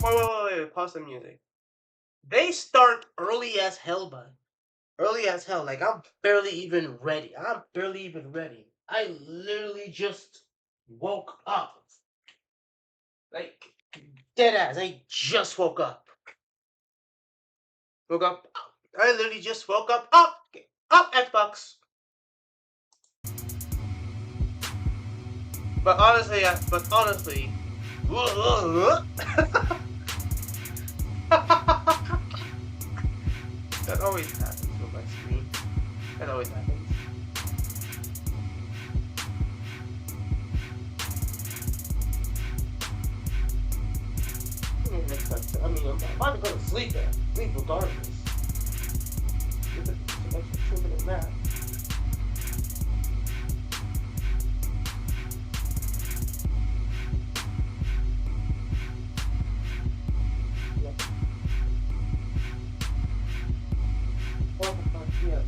Wait. Pause the music. They start early as hell, bud. Early as hell. Like I'm barely even ready. I literally just woke up. Like dead ass. I just woke up. Woke up. I literally just woke up. Up Xbox. But honestly, that always happens with my screen. That always happens. I mean, I'm about to go to sleep there. Sleep regardless. It's an extra 2 minute nap. Yeah. What the fuck? Yeah.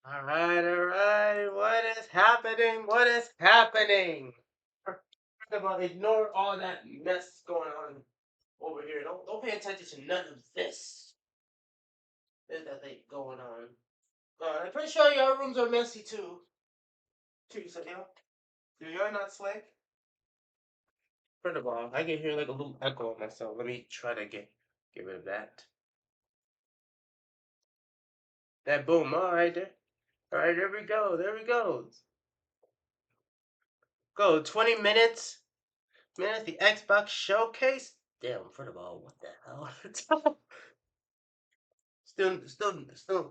All right, all right. What is happening? What is happening? First of all, ignore all that mess going on over here. Don't pay attention to none of this. There's that thing going on. I'm pretty sure your rooms are messy too. Too, so you're not slick. First of all, I can hear like a little echo of myself. Let me try to get rid of that. That boom. All right, there. All right, there we go. There we go. Go 20 minutes. Minutes. The Xbox showcase. Damn. First of all, what the hell? still.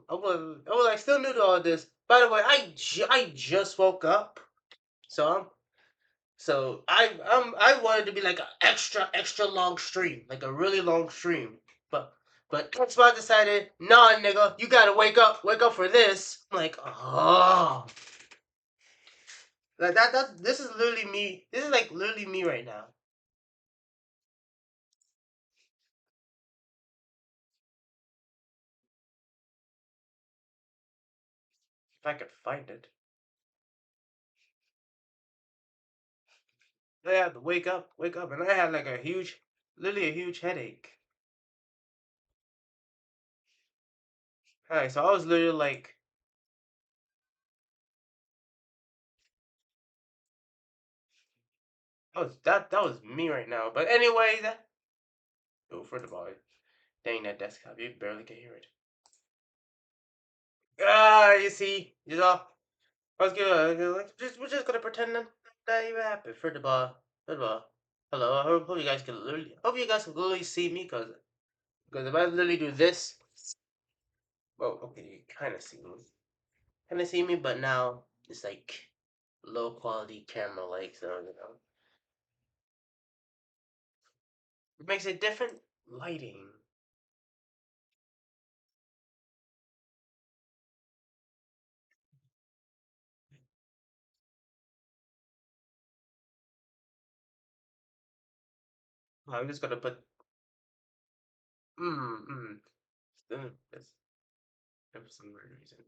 I was like still new to all this. By the way, I just woke up, so I wanted to be like an extra long stream, like a really long stream. But Xbox decided, nah, nigga, you gotta wake up for this. I'm like, oh, like that. This is literally me. This is like literally me right now. If I could find it, I had to wake up, and I had like literally a huge headache. Alright, so I was literally like, that was me right now. But anyway, that oh, first of all, dang that desktop, you barely can hear it. Ah, you see, you know, I was gonna like, we're just gonna pretend that even happened. First of all, hello. Hope you guys can literally see me, because if I literally do this, well, okay, you kind of see me, but now it's like low quality camera, like, so you know, it makes it different lighting. I'm just gonna put mm mm. That's for some weird reason.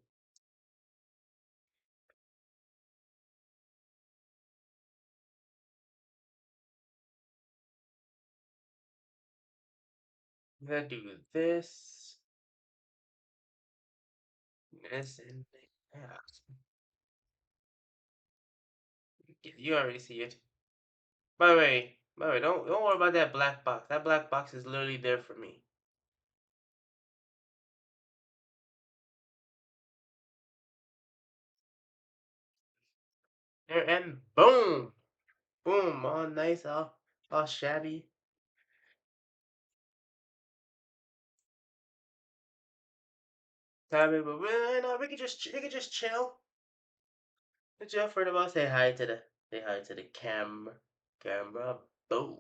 I'm gonna do this, and yeah. You already see it. By the way, don't worry about that black box. That black box is literally there for me. There and boom, boom, all nice, all shabby. Tabby, but we could just chill. Chill for the ball. Say hi to the camera. Boom.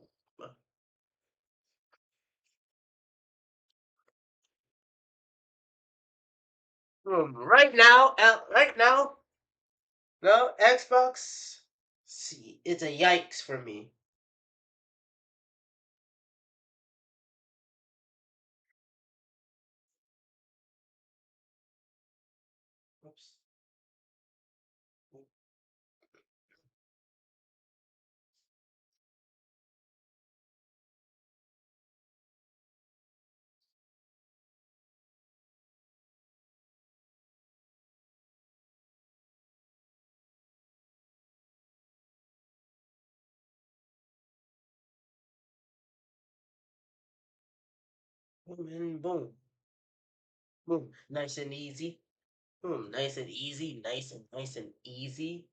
Boom. Right now, no Xbox. See, it's a yikes for me. Oops. Boom and boom. Boom. Nice and easy. Boom. Nice and easy. Nice and easy.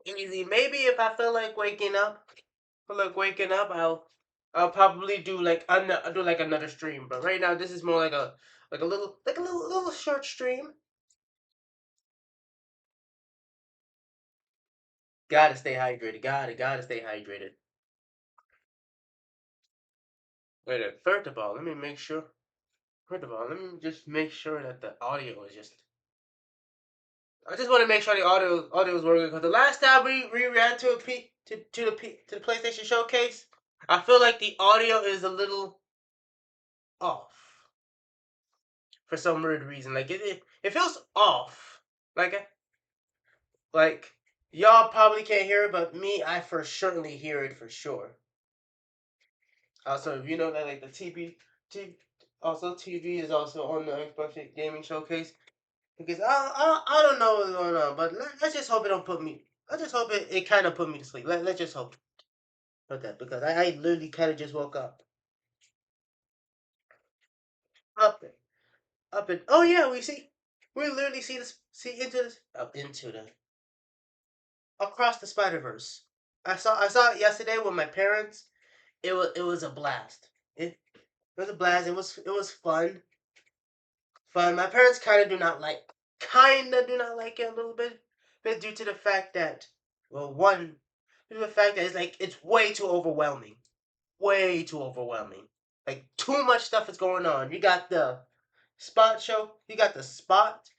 Easy. Maybe if I feel like waking up, I'll probably do like another stream. But right now, this is more like a little short stream. Gotta stay hydrated. Gotta stay hydrated. Wait, first of all, let me make sure. First of all, let me just make sure that the audio is just. I just want to make sure the audio is working because the last time we reacted to to the PlayStation Showcase, I feel like the audio is a little off for some weird reason. Like it feels off. Like like y'all probably can't hear it, but me, I for certainly hear it for sure. Also, if you know that like the also TV is also on the Xbox Gaming Showcase because I don't know what's going on, but let's just hope it don't put me. I just hope it kind of put me to sleep. Let's just hope about that because I literally kind of just woke up and oh yeah, we literally see into this up into the across the Spider Verse. I saw it yesterday with my parents. It was a blast. It was a blast. It was fun. My parents kind of do not like it a little bit due to the fact that well one due to the fact that it's way too overwhelming. Like too much stuff is going on. You got the you got the spot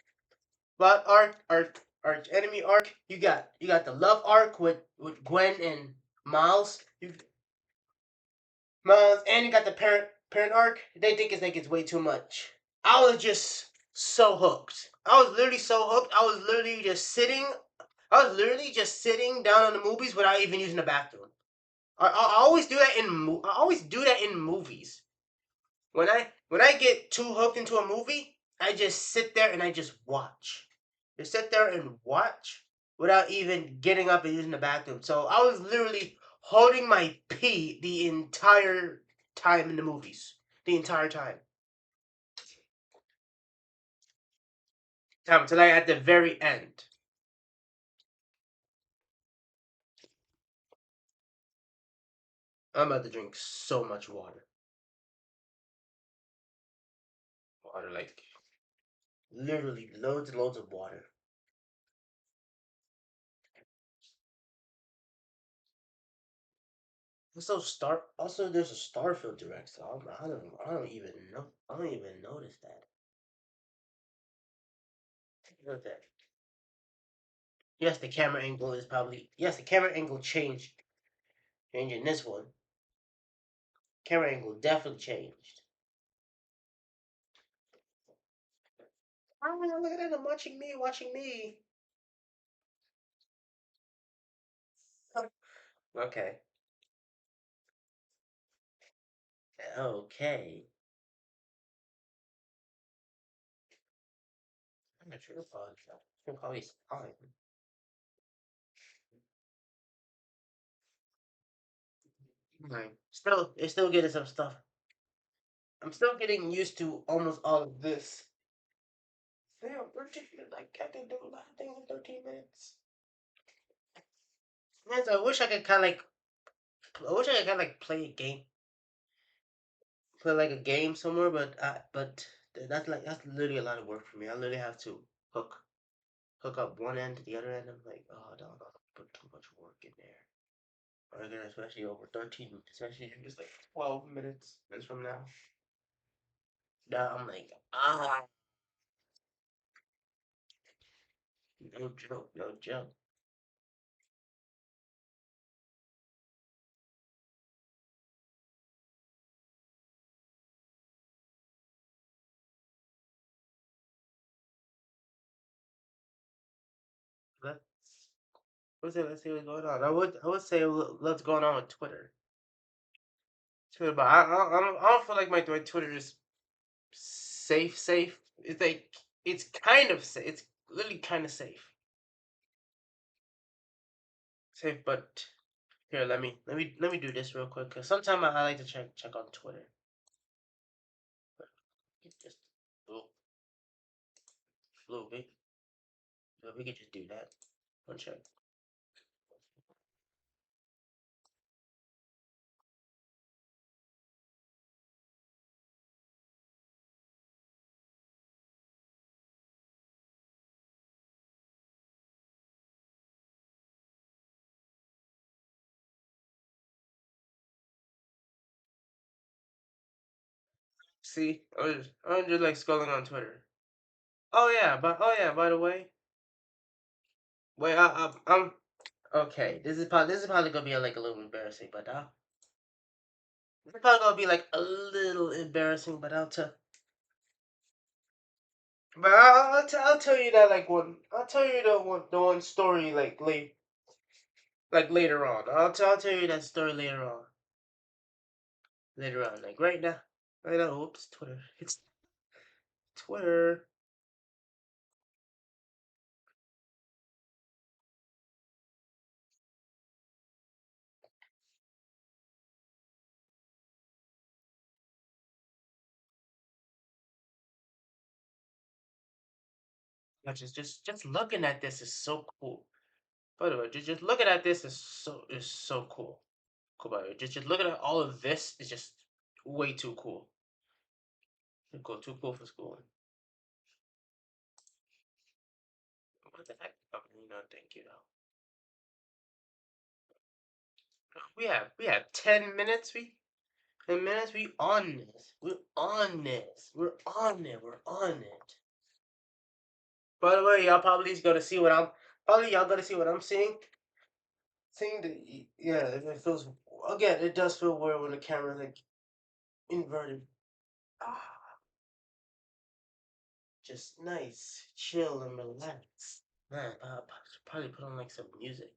arc enemy arc. You got the love arc with Gwen and Miles. And you got the parent arc. They think it's way too much. I was just so hooked. I was literally so hooked. I was literally just sitting down on the movies without even using the bathroom. I always do that I always do that in movies. When I get too hooked into a movie, I just sit there and I just watch. Just sit there and watch without even getting up and using the bathroom. So I was literally holding my pee the entire time in the movies. The entire time. Time until I at the very end. I'm about to drink so much water. Water, like literally loads and loads of water. Also there's a Starfield direct, so I don't even know. I don't even notice that. Look at that. Yes, the camera angle is probably yes, the camera angle changing this one. Camera angle definitely changed. Oh, look at that! I'm watching me. Okay, okay. I'm not sure about that. Probably fine. Right. Still, it's still getting some stuff. I'm still getting used to almost all of this. Damn, 13 minutes. Like, I can do a lot of things in 13 minutes. Man, so I wish I could kind of like, I wish I could kind of like play like a game somewhere, but that's literally a lot of work for me. I literally have to hook hook up one end to the other end. I'm like, oh, no, no, put too much work in there. Or then especially over 13, especially in just like 12 minutes from now. Now I'm like, no joke, no joke. Let's let's see what's going on. I would say what's going on with Twitter. Twitter, but I don't feel like my Twitter is safe. It's like it's kind of safe. It's literally kind of safe. Safe, but here let me do this real quick because sometimes I like to check on Twitter. Just flew, flew. We could just do that. One check. See, I'm just like scrolling on Twitter. By the way, wait, I'm okay. This is probably gonna be like a little embarrassing, but this is probably gonna be like a little embarrassing, but I'll tell you that like one. I'll tell you the one story like later on. I'll tell you that story later on. Later on, like right now. Oops, Twitter. It's Twitter. Just looking at this is so cool. By the way, just looking at this is so cool. Cool. By the way, just looking at all of this is just way too cool. Too cool for school. What the heck? Oh, no, thank you though. We have 10 minutes. We on this. We're on this. We're on it. We're on it. By the way, y'all probably gonna see what I'm. Probably y'all gonna see what I'm seeing. Seeing the yeah, it feels again. It does feel weird when the camera's like inverted. Ah, just nice, chill and relax. Man, probably put on like some music.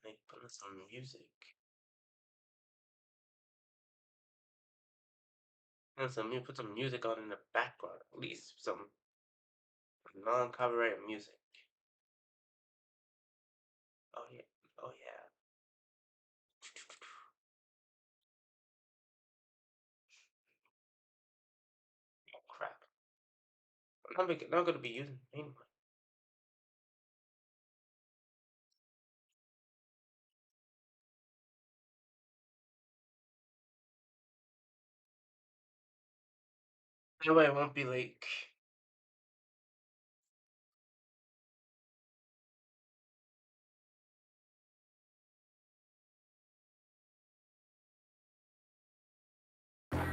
Like put on some music. And some you put some music on in the background, at least some non-copyrighted music. Oh yeah, oh yeah. Oh crap! I'm not gonna be using it anyway. That way I won't be like.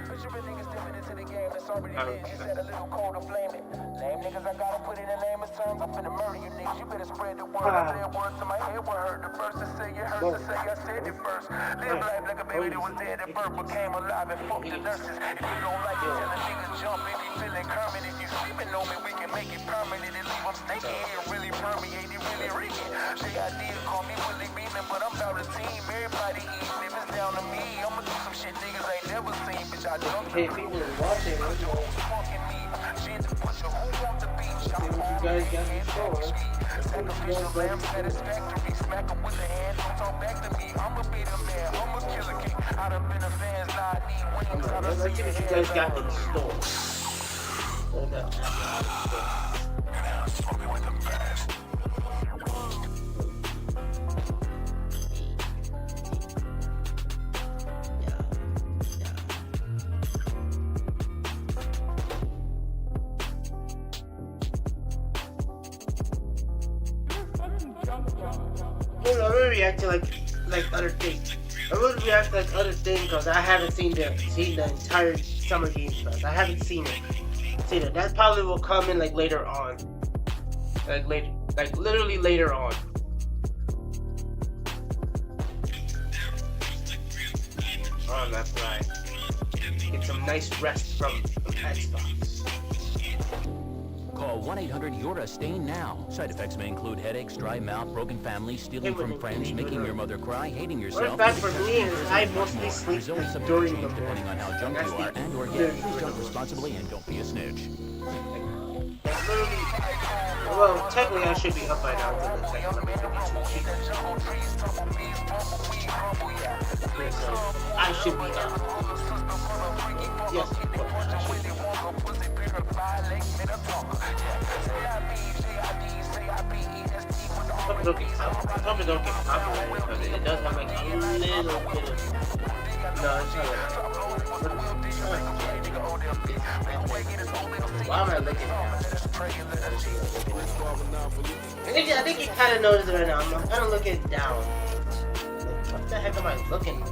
Picture a nigga stepping into the game that's already lit. She Okay. said a little cold to flame it. Lame niggas, I gotta put it in layman's terms. I'm finna murder you niggas. You better spread the word. I said words to my head what hurt. The first to say it hurts to say I said it first. Live life like a baby that was dead at birth but came alive and fuck the nurses. If you don't like it, tell a nigga jump. If you feeling Kermit, if you sleeping on me, we can make it permanent and leave them stinking. It really permeate, it really reeking. JID call me Willie Beeman, but I'm about a team. Everybody eating. If it's down to me, I'ma do some shit niggas ain't never seen. Bitch, I jumped. Hey, people are watching. Let's see what you guys got in store. Sacrificial lamb, satisfactory. Smack him with the hand, don't talk back to me. I'ma be the man, I'ma kill a king. I'd have been a fan's now I need wings. Let's see what you guys got in store. What else you got in store? I'm gonna react to like other things. I'm gonna react to like other things because I haven't seen the entire Summer Games Fest. I haven't seen it. See that? That probably will come in like later on. Like literally later on. Oh, that's right. Get some nice rest from Xbox. Call 1-800-YOURE-A-STAIN now. Side effects may include headaches, dry mouth, broken family, stealing from friends, making your mother cry, hating yourself. What for me is I mostly sleep during the depending on how drunk you are and or get. Please jump responsibly and don't be a snitch. Well, technically I should be up by now. I should be up. Yes. Probably don't get copyrighted because it does have like a little bit of. No, it's not why am I looking at I think you kind of noticed it right now. I'm kind of looking down. What the heck am I looking down?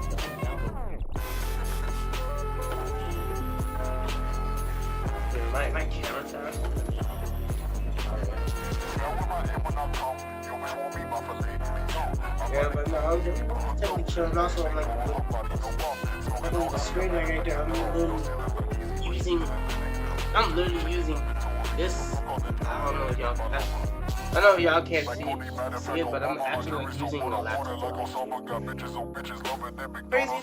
My camera's down. Yeah, but no, I'm just technically chilling. Also, I'm like the screen right there. I'm literally using this. I don't know if y'all. I know y'all can't see it, but I'm actually like using a laptop. Crazy.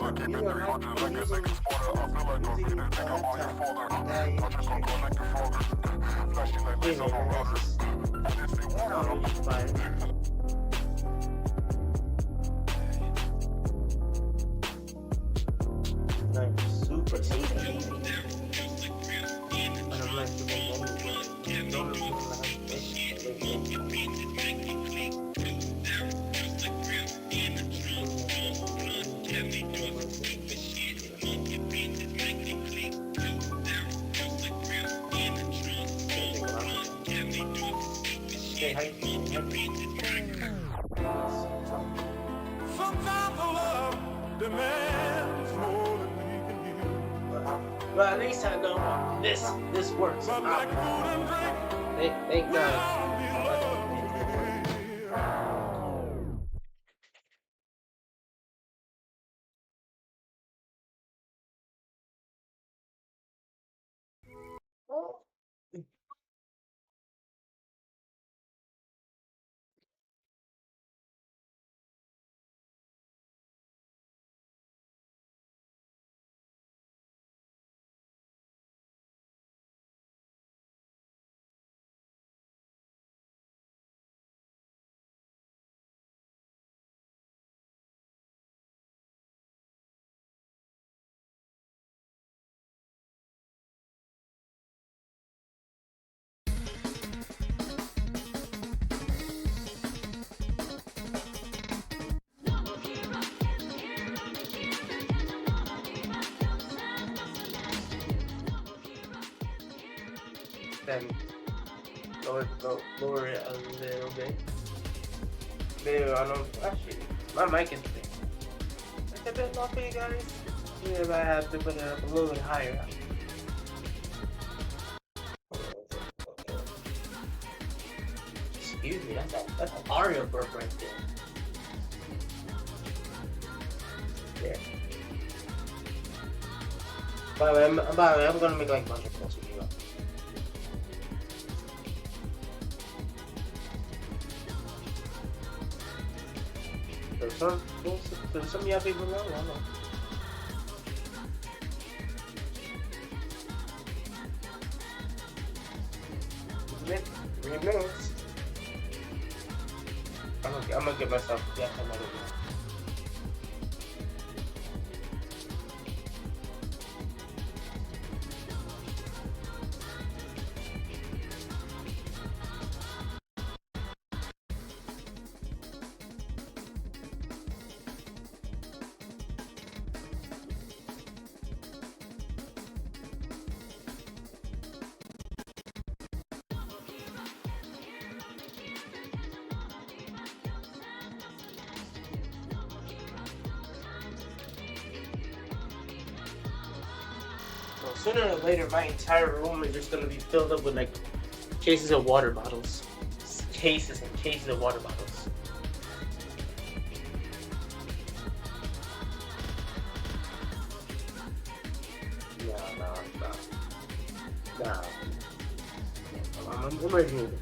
Super easy. But I'm like Sometimes love demands more than we can give. But at least I know this works. Thank God. then lower it a little bit. There, I don't. Actually, my mic is big. It's a bit low for you guys. Yeah, if I have to put it up a little bit higher. Excuse me, that's an Aria burp right there. There. By the way, I'm gonna make like a bunch of calls with you. There's some young people know. I know. Remix. I'm gonna get myself another one. Sooner or later, my entire room is just gonna be filled up with like cases of water bottles, cases and cases of water bottles. No. I'm ready to do it.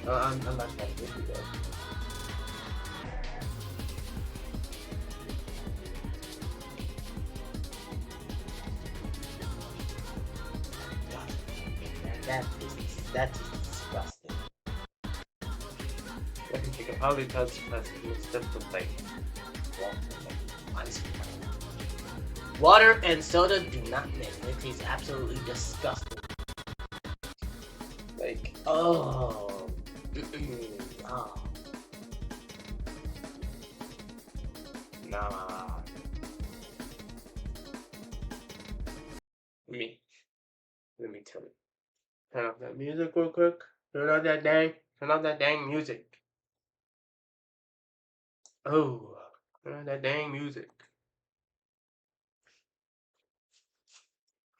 I'm not trying to do that. That is disgusting. I think you can probably tell it's mixed up with like ice cream. Water and soda do not mix. It tastes absolutely disgusting. Like, oh. Oh. Nah. Let me tell you. Turn off that music real quick. Turn off that dang music. Oh, turn off that dang music.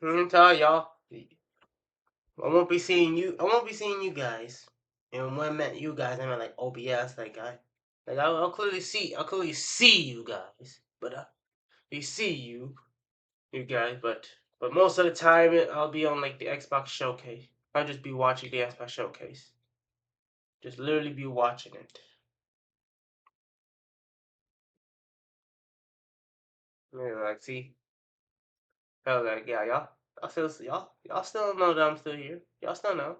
I'm gonna tell y'all, I won't be seeing you guys. And when I meant you guys, I meant like OBS, I'll clearly see you guys. But we see you guys. But most of the time, I'll be on like the Xbox showcase. I'll just be watching the Xbox showcase. Just literally be watching it. Yeah, like see. Oh, like yeah, y'all still know that I'm still here. Y'all still know.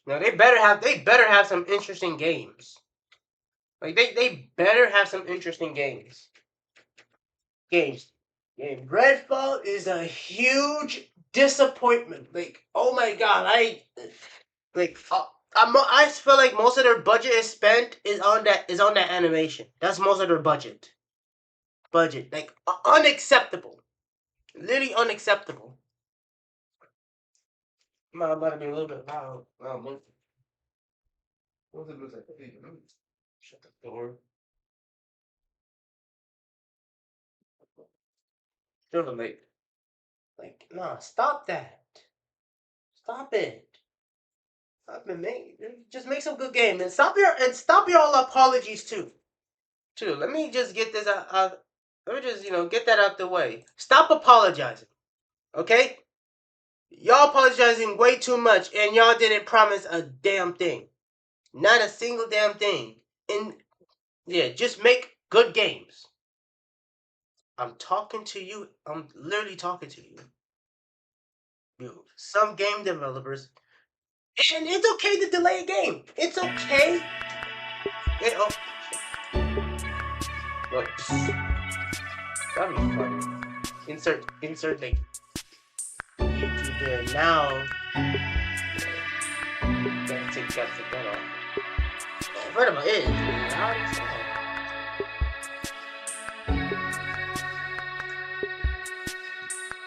Now they better have some interesting games. Like they better have some interesting games. Redfall is a huge disappointment. Like, oh my god, I feel like most of their budget is spent is on that animation. That's most of their budget. Like unacceptable. Literally unacceptable. I'm about to be a little bit loud. What was it like? Shut the door. Still late. Like, nah, stop that. Stop it. Just make some good game and stop your all apologies too. Let me just get this out. Let me just get that out the way. Stop apologizing, okay? Y'all apologizing way too much, and y'all didn't promise a damn thing. Not a single damn thing. And yeah, just make good games. I'm talking to you. I'm literally talking to you. Some game developers, and it's okay to delay a game. It's okay. Look, that'd be funny. Insert the YouTube there now. Gotta take that off. What about it?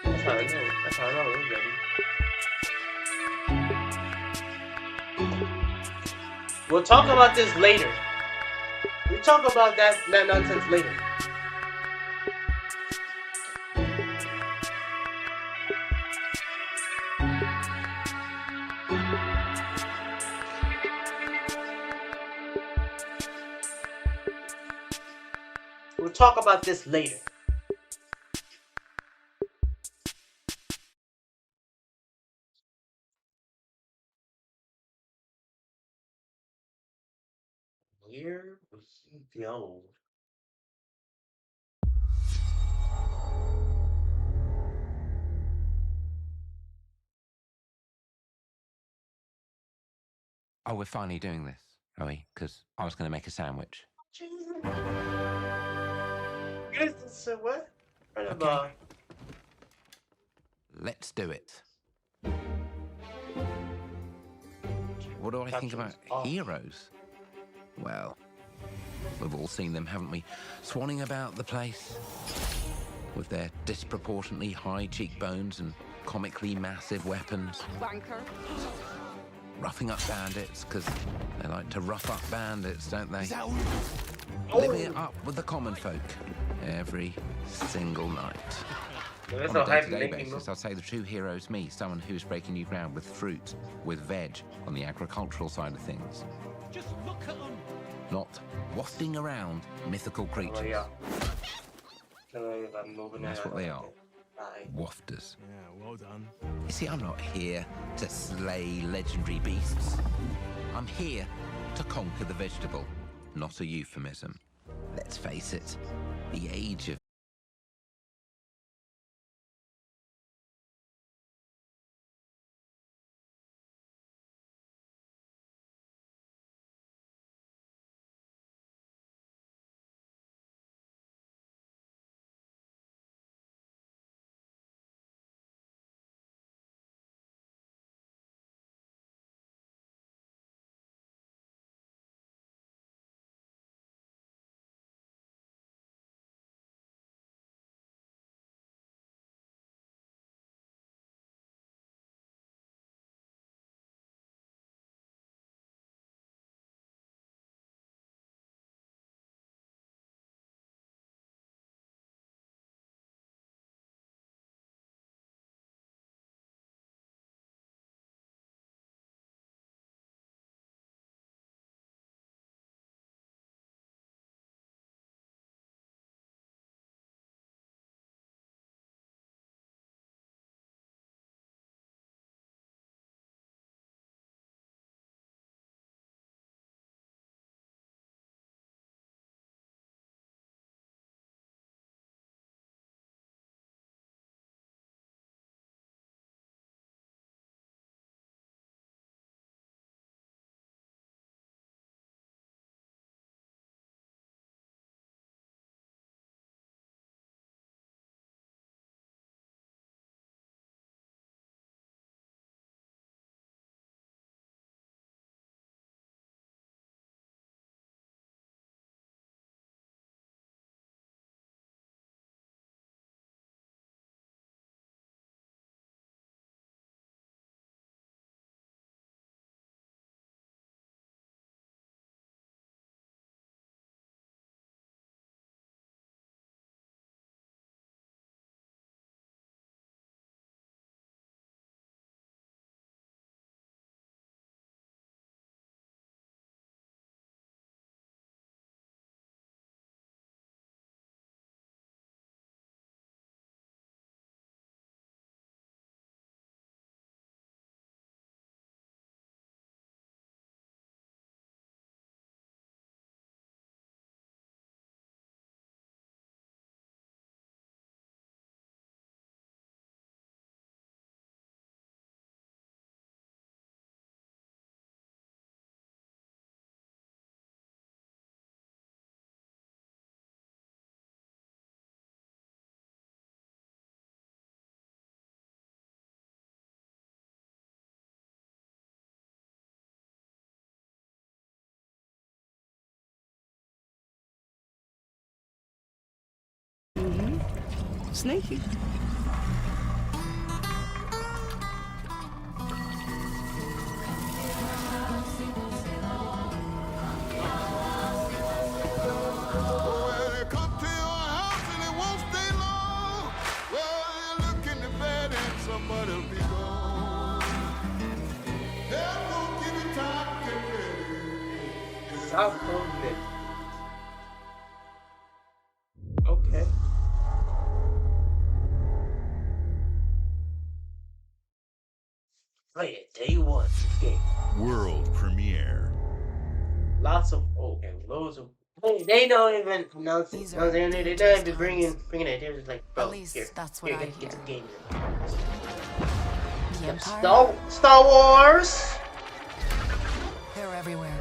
That's how I know. That's how I know it was ready. We'll talk about this later. We'll talk about that nonsense later. We'll talk about this later. Here we go. Oh, we're finally doing this, are we? Because I was going to make a sandwich. So what? Okay. Let's do it. What do I think about heroes? Well, we've all seen them, haven't we? Swanning about the place with their disproportionately high cheekbones and comically massive weapons. Wanker. Roughing up bandits, because they like to rough up bandits, don't they? Oh. Living it up with the common folk every single night. On a day-to-day basis, I'd say the true hero is me, someone who's breaking new ground with fruit, with veg, on the agricultural side of things. Just look at them. Not wafting around mythical creatures. And that's what they are. Wafters. Yeah, well done. You see, I'm not here to slay legendary beasts. I'm here to conquer the vegetable, not a euphemism. Let's face it, the age of Sneaky. South Pole Myth. Okay. Oh yeah, day one game. World premiere. Lots of and loads of. They don't even announce it. These No, are they don't dangerous even bringing it. They're just like, bro, At least here, that's what I get hear. some games The in. Empire? Star Wars. They're everywhere.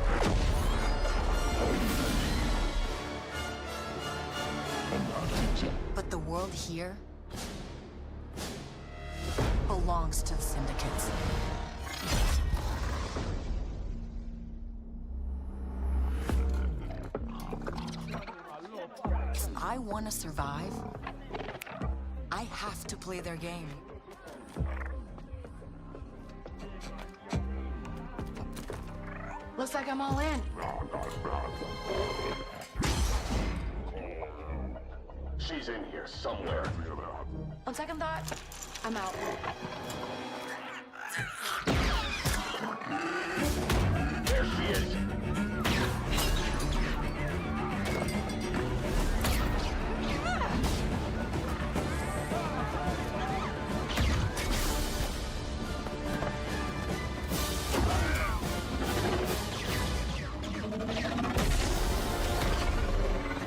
But the world here belongs to the syndicates. If I want to survive, I have to play their game. Looks like I'm all in. She's in here somewhere. On second thought, I'm out. There she is.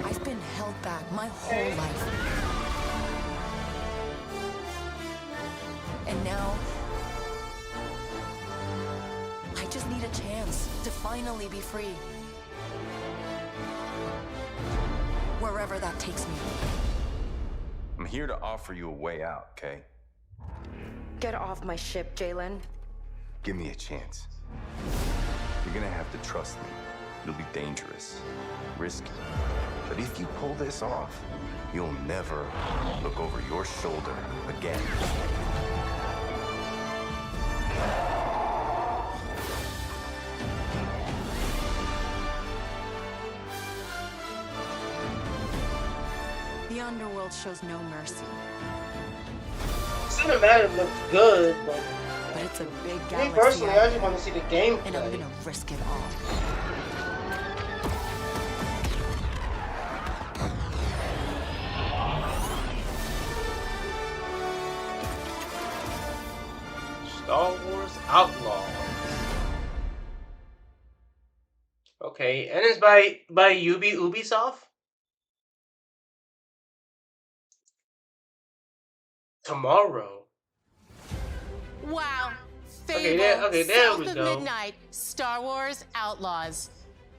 I've been held back my whole life. And now, I just need a chance to finally be free. Wherever that takes me. I'm here to offer you a way out, okay? Get off my ship, Jalen. Give me a chance. You're gonna have to trust me. It'll be dangerous, risky. But if you pull this off, you'll never look over your shoulder again. The underworld shows no mercy, Cinematic looks good, but but it's a big me galaxy personally, out I just there, want to see the and I'm gameplay. gonna risk it all. Star Wars Outlaws. Okay, and it's by Ubisoft. Wow. Tomorrow. Fable, there South we of go. Midnight, Star Wars Outlaws.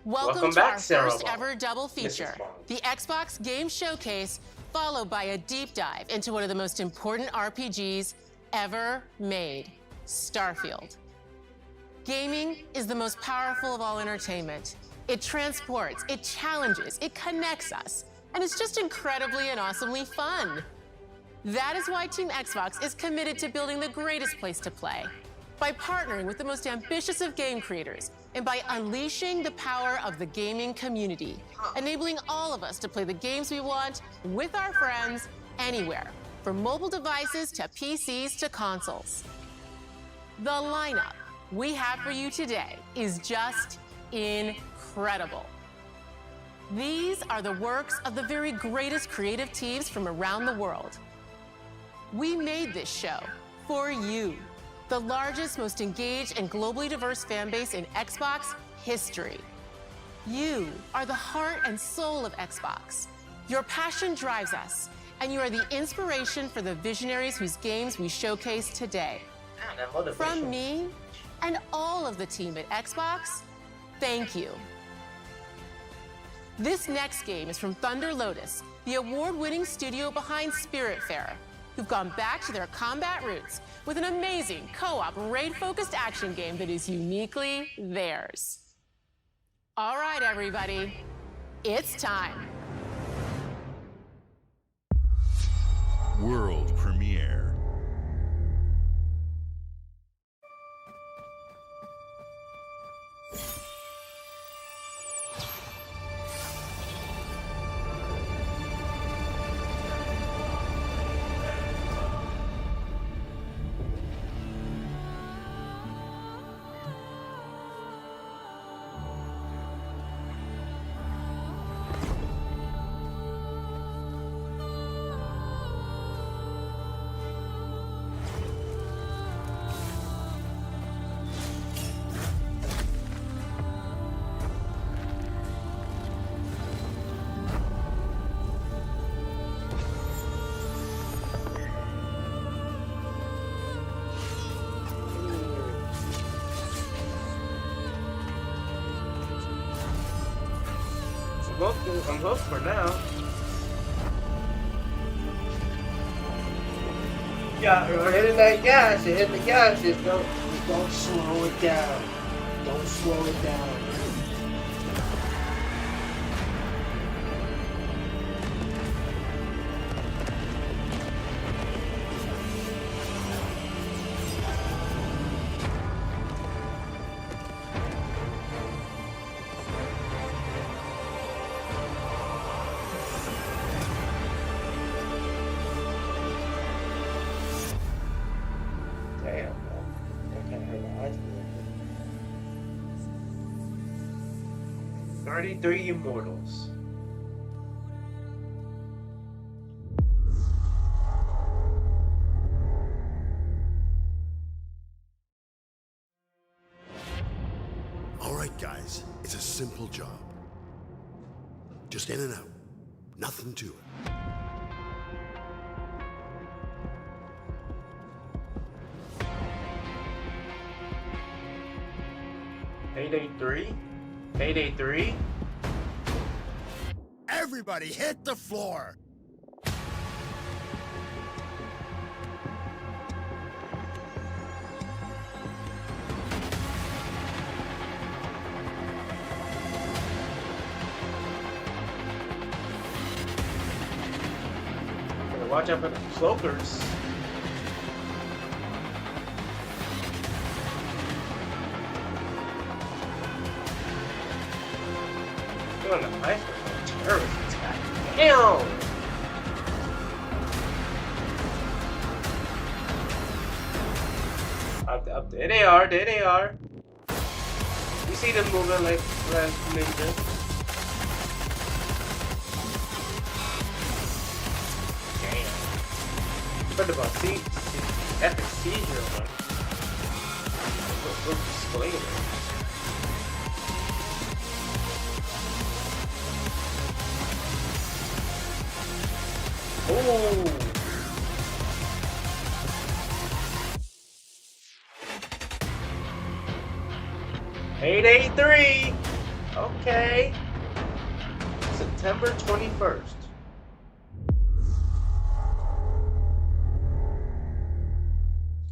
Welcome Welcome to back, our Sarah first Bond. ever double Mrs. feature, Bond. the Xbox Game Showcase, followed by a deep dive into one of the most important RPGs ever made, Starfield. Gaming is the most powerful of all entertainment. It transports, it challenges, it connects us, and it's just incredibly and awesomely fun. That is why Team Xbox is committed to building the greatest place to play. By partnering with the most ambitious of game creators and by unleashing the power of the gaming community, enabling all of us to play the games we want with our friends anywhere, from mobile devices to PCs to consoles. The lineup we have for you today is just incredible. These are the works of the very greatest creative teams from around the world. We made this show for you, the largest, most engaged, and globally diverse fan base in Xbox history. You are the heart and soul of Xbox. Your passion drives us, and you are the inspiration for the visionaries whose games we showcase today. Ah, that motivation. From me and all of the team at Xbox, thank you. This next game is from Thunder Lotus, the award-winning studio behind Spiritfarer, who've gone back to their combat roots with an amazing co-op raid-focused action game that is uniquely theirs. All right, everybody, it's time. World premiere. I'm hooked for now. Yeah, we're hitting that gas. You're hitting the gas. Just don't slow it down. Don't slow it down. Damn, man. I can't hurt my eyes. 33 Immortals. All right, guys, it's a simple job. Just in and out. Nothing to it. Payday 3? Payday 3? Everybody hit the floor! Gotta watch out for the cloakers. Doing a nice terrorist attack. Damn! Up there they are, there they are. You see them moving like ninjas. Damn. What about epic seizure one? We're displaying it. Oh! Payday 3! Okay. September 21st.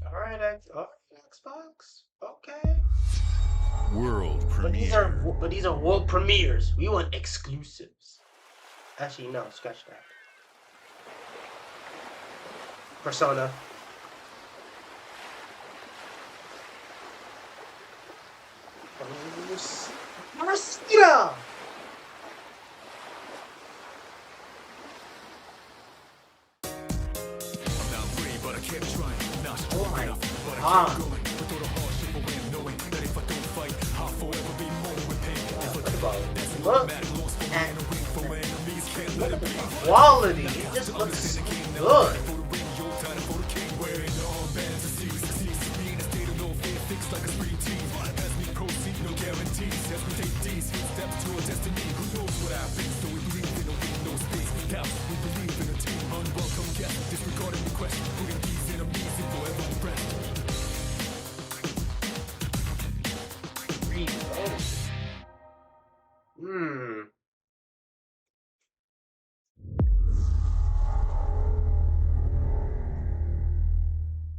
Alright, Xbox. Okay. World premiere. But these are world premieres. We want exclusives. Actually, no, scratch that. Persona. Marcia! Oh my god. Look at the quality. It just looks good.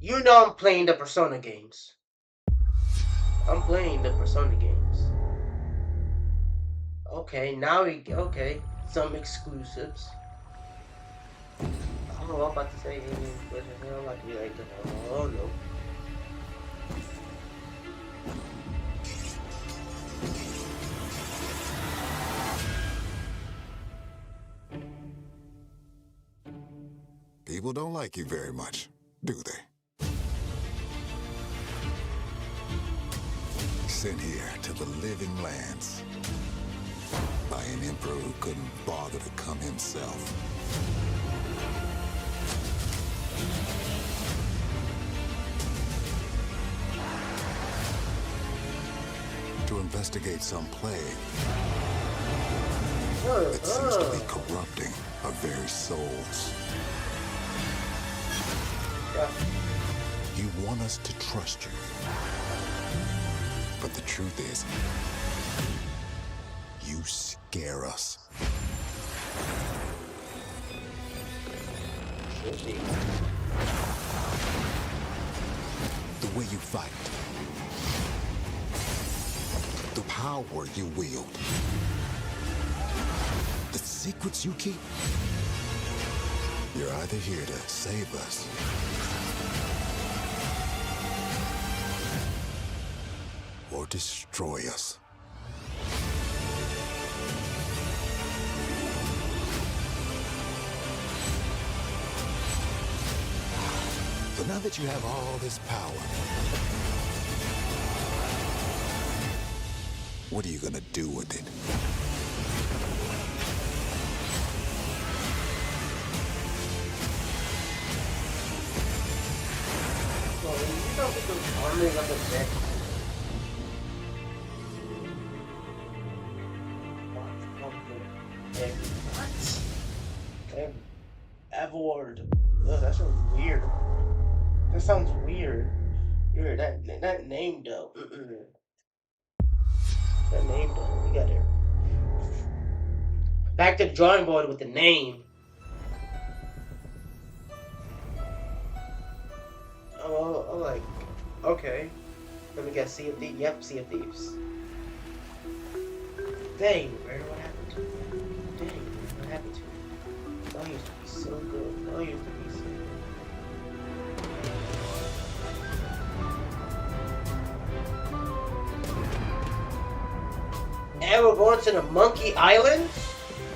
You know I'm playing the Persona games. I'm playing the Persona games. Okay, now some exclusives. I don't know what I'm about to say. But I'm about to be like, oh no. People don't like you very much, do they? Sent here to the living lands by an emperor who couldn't bother to come himself. To investigate some plague that seems to be corrupting our very souls. You want us to trust you. But the truth is, you You scare us. The way you fight. The power you wield. The secrets you keep. You're either here to save us or destroy us. So now that you have all this power, what are you gonna do with it? Well, you don't think those armors on the deck. What? Avord. Ugh, that sounds weird. That sounds weird. Weird. That name though. That name though. We got it. Back to the drawing board with the name. Oh, like, okay. Let me guess. Sea of Thieves. Yep, Sea of Thieves. Dang, where what happened to it? Dang, what happened to it? That used to be so good. That used to be so good. And we're going to the Monkey Island?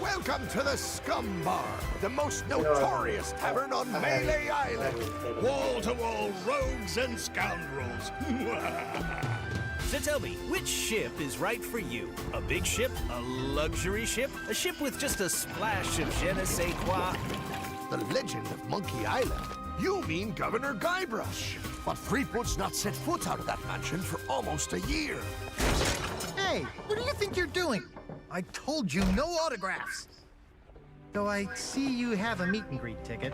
Welcome to the Scum Bar, the most notorious tavern on Melee Island. Wall-to-wall rogues and scoundrels. So tell me, which ship is right for you? A big ship? A luxury ship? A ship with just a splash of je ne sais quoi? The legend of Monkey Island? You mean Governor Guybrush. But Threepwood's not set foot out of that mansion for almost a year. Hey, what do you think you're doing? I told you no autographs. So I see you have a meet and greet ticket.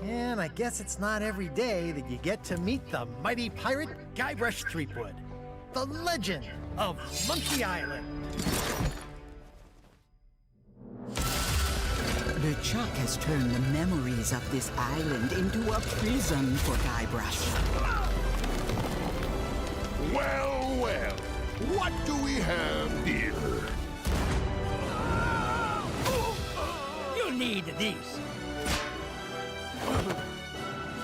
And I guess it's not every day that you get to meet the mighty pirate Guybrush Threepwood, the legend of Monkey Island. LeChuck has turned the memories of this island into a prison for Guybrush. Well, well, what do we have here? You need these.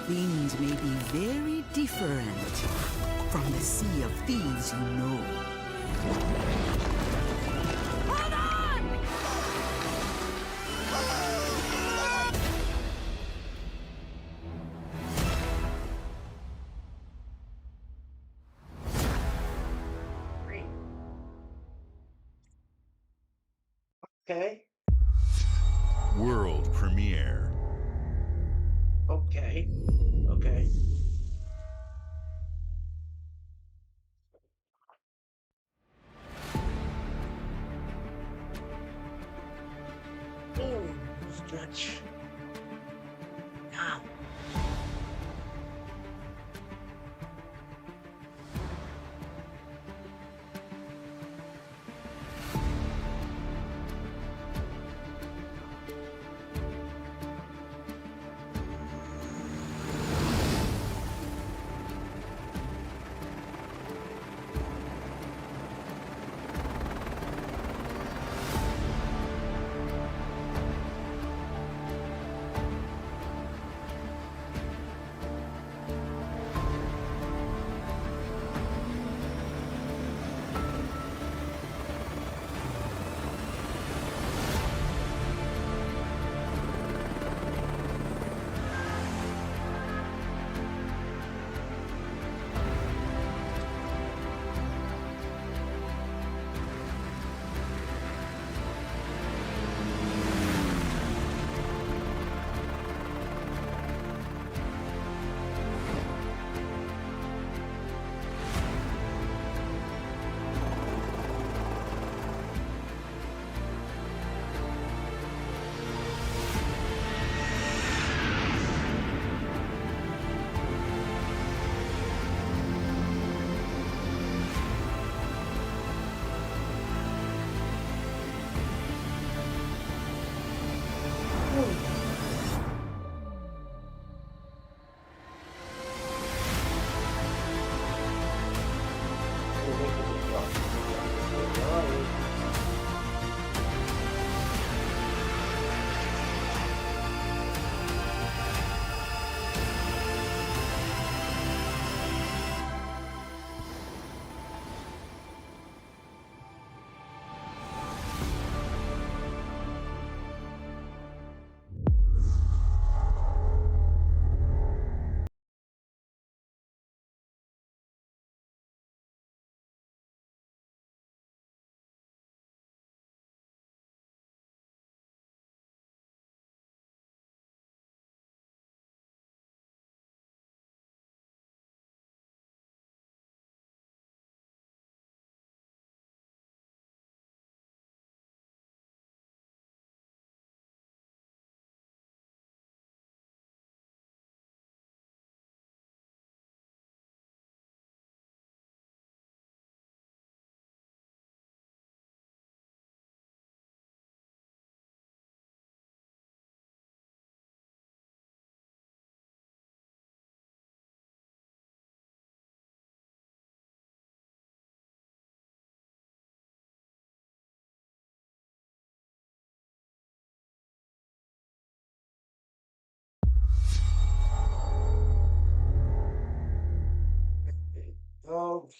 Things may be very different from the Sea of Thieves you know. Hold on! Okay. World premiere. Okay. Okay. Oh, stretch. Now.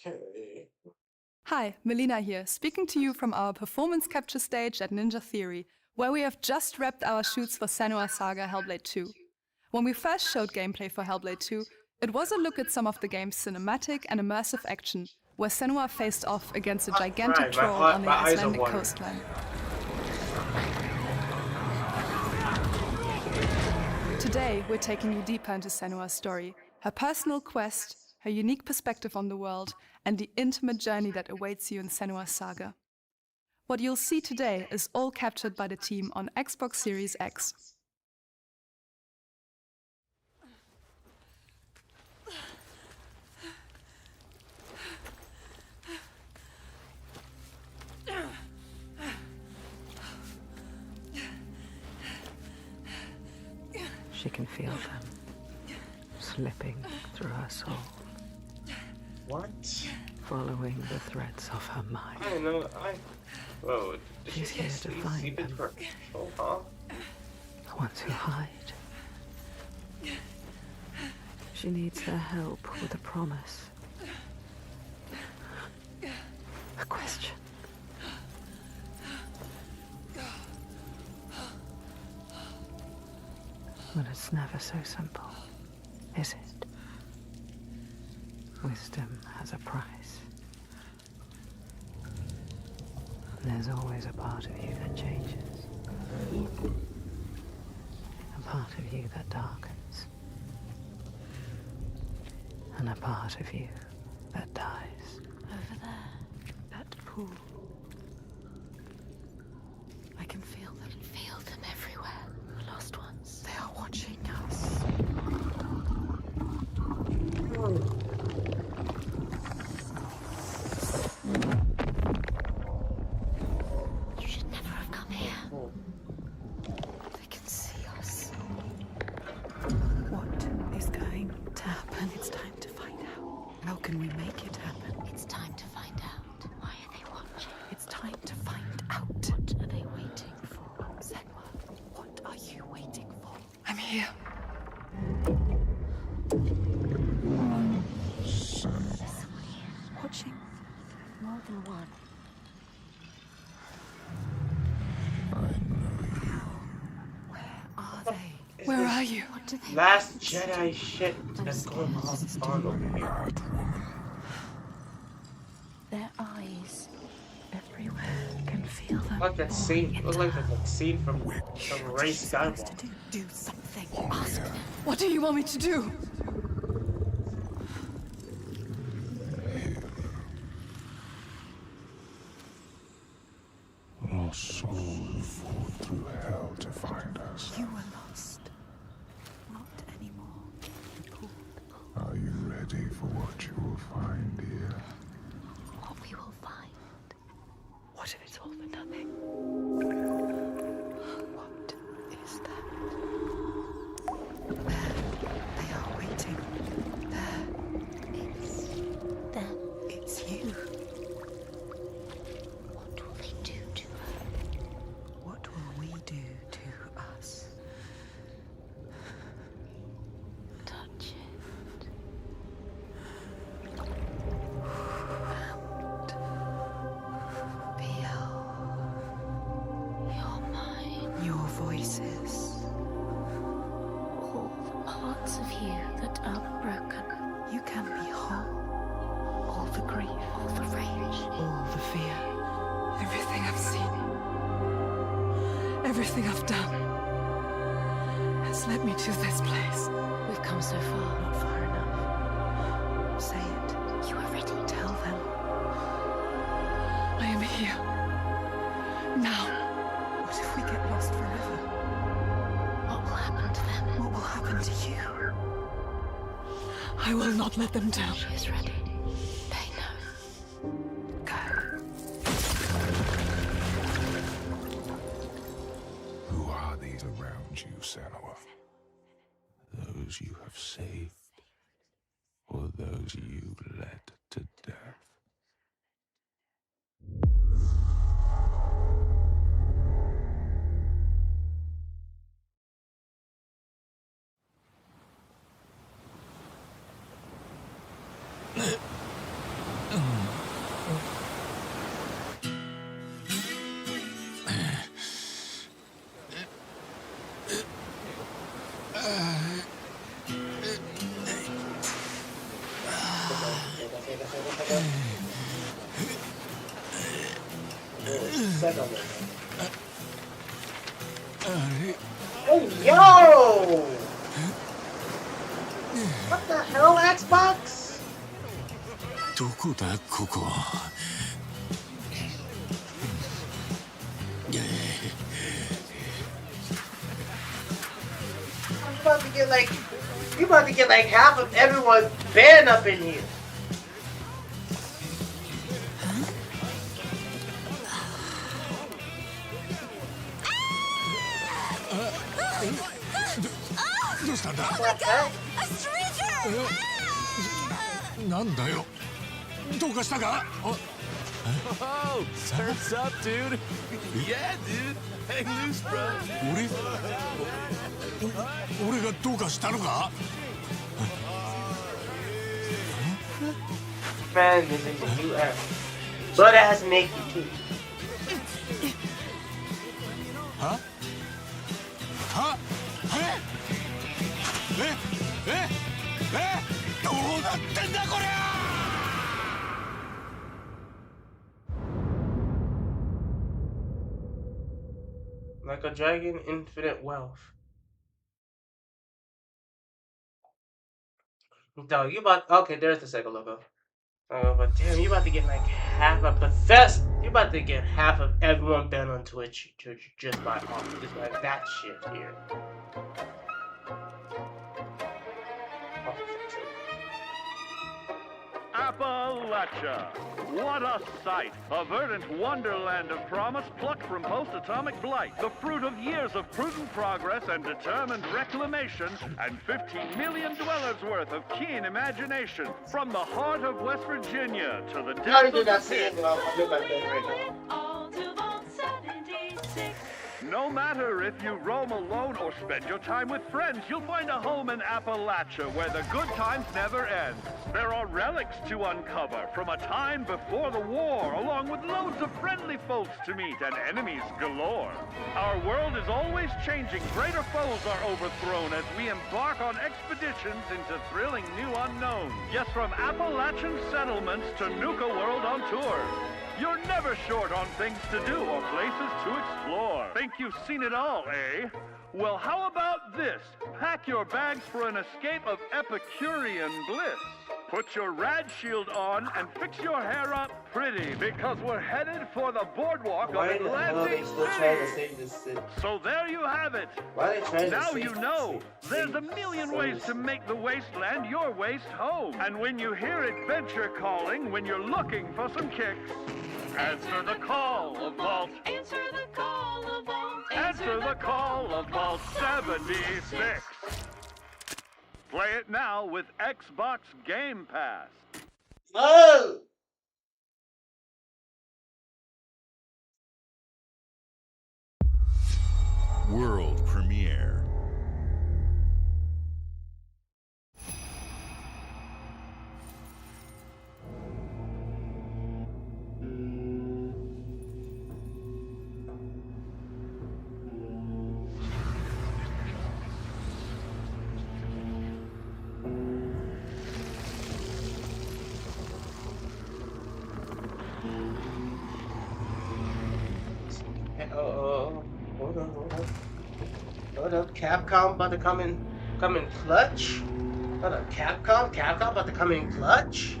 Okay. Hi, Melina here, speaking to you from our performance capture stage at Ninja Theory, where we have just wrapped our shoots for Senua's Saga Hellblade 2. When we first showed gameplay for Hellblade 2, it was a look at some of the game's cinematic and immersive action, where Senua faced off against a gigantic Right, troll on the eyes are Icelandic watering. coastline. Today, we're taking you deeper into Senua's story, her personal quest, her unique perspective on the world, and the intimate journey that awaits you in Senua's Saga. What you'll see today is all captured by the team on Xbox Series X. She can feel them slipping through her soul. What? Following the threads of her mind. I know. Whoa. Did She's here to find them. Huh? The ones who hide. She needs their help with a promise. A question. But it's never so simple, is it? Wisdom has a price. There's always a part of you that changes. A part of you that darkens. And a part of you that dies. Over there, that pool. I can feel them. Feel them everywhere. The lost ones. They are watching us. You should never have come here. They can see us. What is going to happen? It's time to find out. How can we make it happen? It's time to find out. Why are they watching? It's time to find out. What are they waiting for? Senua, what are you waiting for? I'm here. Watching. More than one. Are they? Where are you? What do they Last want? Jedi shit that's going on over here. Their eyes. Everywhere can feel them. Like that scene. Look like that scene from Ray Skywalker. Do something. Ask them. What do you want me to do? Our souls fought through hell to find us. You were lost. Not anymore. Are you ready for what you will find here? What we will find. What if it's all for nothing? What is that? There. They are waiting. There. It's them. It's you. What will they do to her? What will we do to us? Touch it. Feel You're mine. your voices. All the parts of you that are broken. You can be whole. All the grief, All the rage. all the fear. Everything I've seen, everything I've done, has led me to this place. We've come so far. Not far enough. Say it. You are ready. Tell them. I am here. Now. What if we get lost forever? What will happen to them? What will happen to you? I will not let them down. She is ready. They know. Go. Who are these around you, Senua? Those you have saved, or those you led to death? second one. Oh, yo! What the hell, Xbox? どこだここ。You about to get like half of everyone banned up in here. Do うしたんだ？ A stranger! なんだよ。どうかしたか？ Oh, surf's up, dude. Yeah, dude. Hang loose, bro. 俺がどうかしたのか？ Friend is in the US. Butt ass naked too. は？は？どうなってんだこりゃ！ Like a dragon, infinite wealth. Dog, you about okay? There's the second logo. But damn, you about to get like half of Bethesda. You about to get half of everyone banned on Twitch just by that shit here. Appalachia. What a sight! A verdant wonderland of promise plucked from post-atomic blight. The fruit of years of prudent progress and determined reclamation, and 15 million dwellers worth of keen imagination. From the heart of West Virginia to the depths of the pit. No matter if you roam alone or spend your time with friends, you'll find a home in Appalachia where the good times never end. There are relics to uncover from a time before the war, along with loads of friendly folks to meet and enemies galore. Our world is always changing. Greater foes are overthrown as we embark on expeditions into thrilling new unknowns. Yes, from Appalachian settlements to Nuka World on tour. You're never short on things to do or places to explore. Think you've seen it all, eh? Well, how about this? Pack your bags for an escape of Epicurean bliss. Put your rad shield on and fix your hair up pretty, because we're headed for the boardwalk of Atlantic City. So there you have it. Now you know. There's a million ways to make the wasteland your waste home. And when you hear adventure calling, when you're looking for some kicks, answer the call of Vault. Answer the call of Vault. Answer the call of Vault 76. Play it now with Xbox Game Pass. Oh! World premiere. Hold up, Capcom about to come in clutch. Hold up, Capcom about to come in clutch.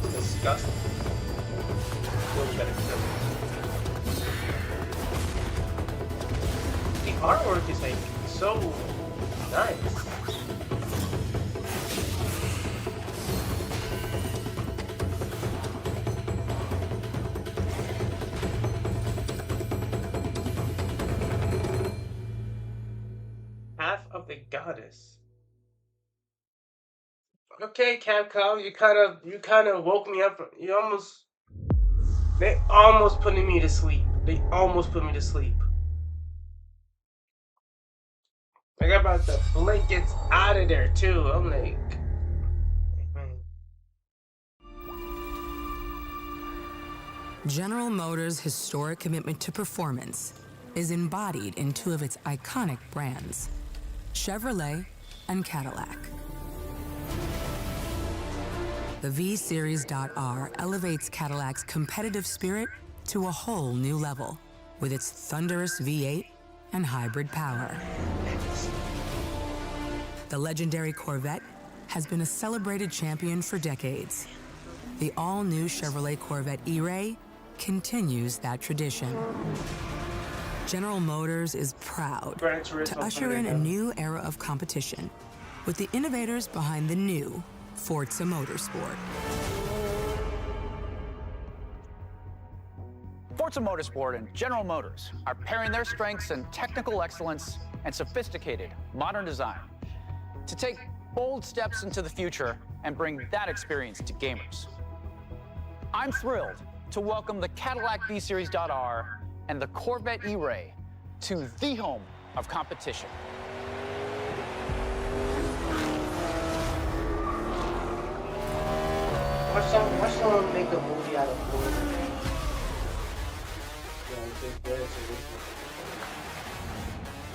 Disgusting. The artwork is like so nice. Half of the Goddess. Okay, Capcom, you kind of woke me up. They almost putting me to sleep. They almost put me to sleep. Like I'm about to blankets out of there too. I'm like, General Motors' historic commitment to performance is embodied in two of its iconic brands, Chevrolet and Cadillac. The V-Series.R elevates Cadillac's competitive spirit to a whole new level with its thunderous V8 and hybrid power. The legendary Corvette has been a celebrated champion for decades. The all-new Chevrolet Corvette E-Ray continues that tradition. General Motors is proud to usher in a new era of competition with the innovators behind the new Forza Motorsport. Forza Motorsport and General Motors are pairing their strengths in technical excellence and sophisticated modern design to take bold steps into the future and bring that experience to gamers. I'm thrilled to welcome the Cadillac V-Series.R and the Corvette E-Ray to the home of competition. Watch someone make a movie out of Forza.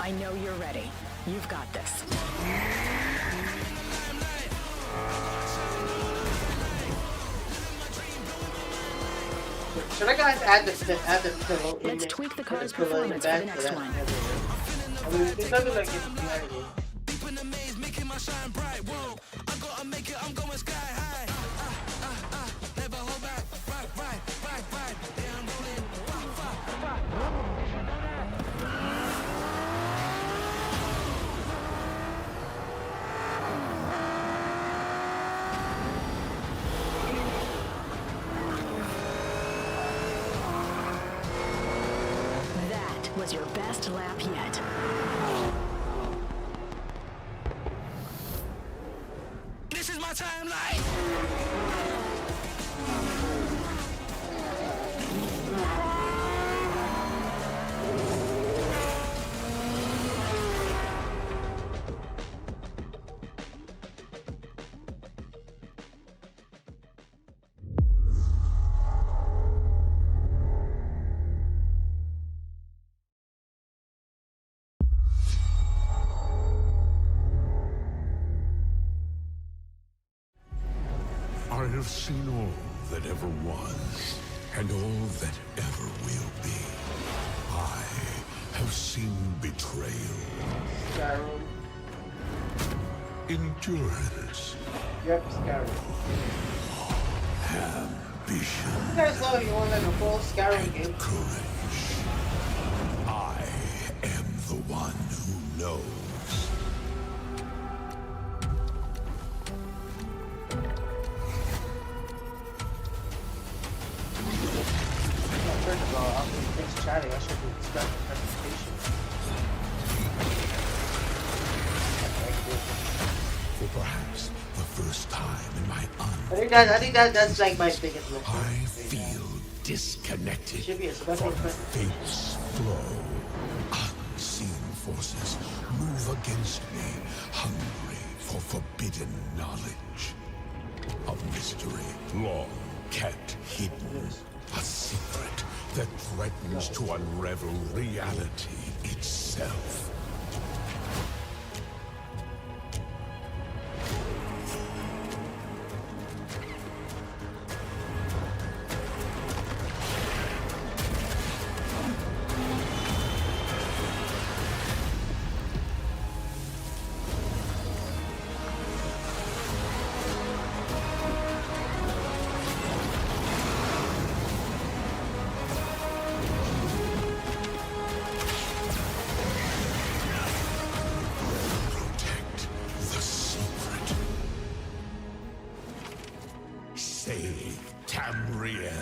I know you're ready. You've got this. Should I guys add the pillow? Let's tweak the car's performance for the next one. I mean, it's nothing like it's behind me. That was your best lap yet. This is my timeline. I have seen all that ever was, and all that ever will be. I have seen betrayal. Skyrim. Endurance. Yep, Skyrim. Ambition. You guys know you want like a full Skyrim game. Courage. I am the one who knows. First of all, I'll be fixed chatting. I should be expecting presentation. For perhaps the first time in my I think that's like my biggest mistake. I feel disconnected Should be a special from fate's flow. Unseen forces move against me, hungry for forbidden knowledge. A mystery long kept hidden. A secret that threatens to unravel reality itself. Save Tamriel.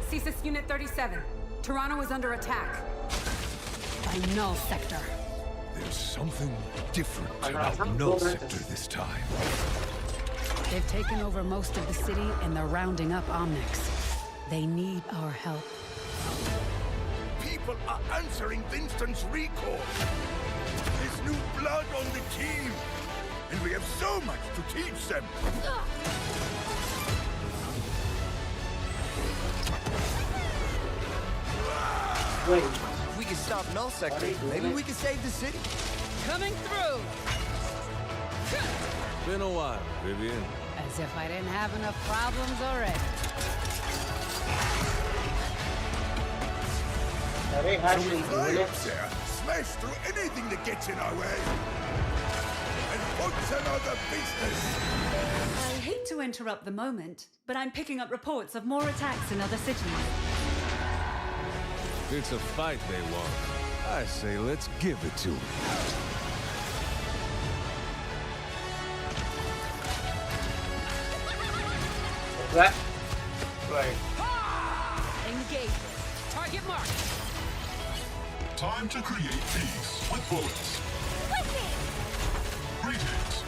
CSIS Unit 37. Toronto is under attack. By Null Sector. There's something different about Null Sector this time. They've taken over most of the city and they're rounding up Omnics. They need our help. People are answering Winston's recall. There's new blood on the team. And we have so much to teach them. Wait. If we can stop Null Sector, maybe we can save the city. Coming through! Been a while, Vivian. As if I didn't have enough problems already. Are they actually Fly doing up it? there, smash through anything that gets in our way. And what's another business? I hate to interrupt the moment, but I'm picking up reports of more attacks in other cities. It's a fight they want. I say let's give it to them. That? Right. Engage. Target marked. Time to create peace with bullets. Greetings.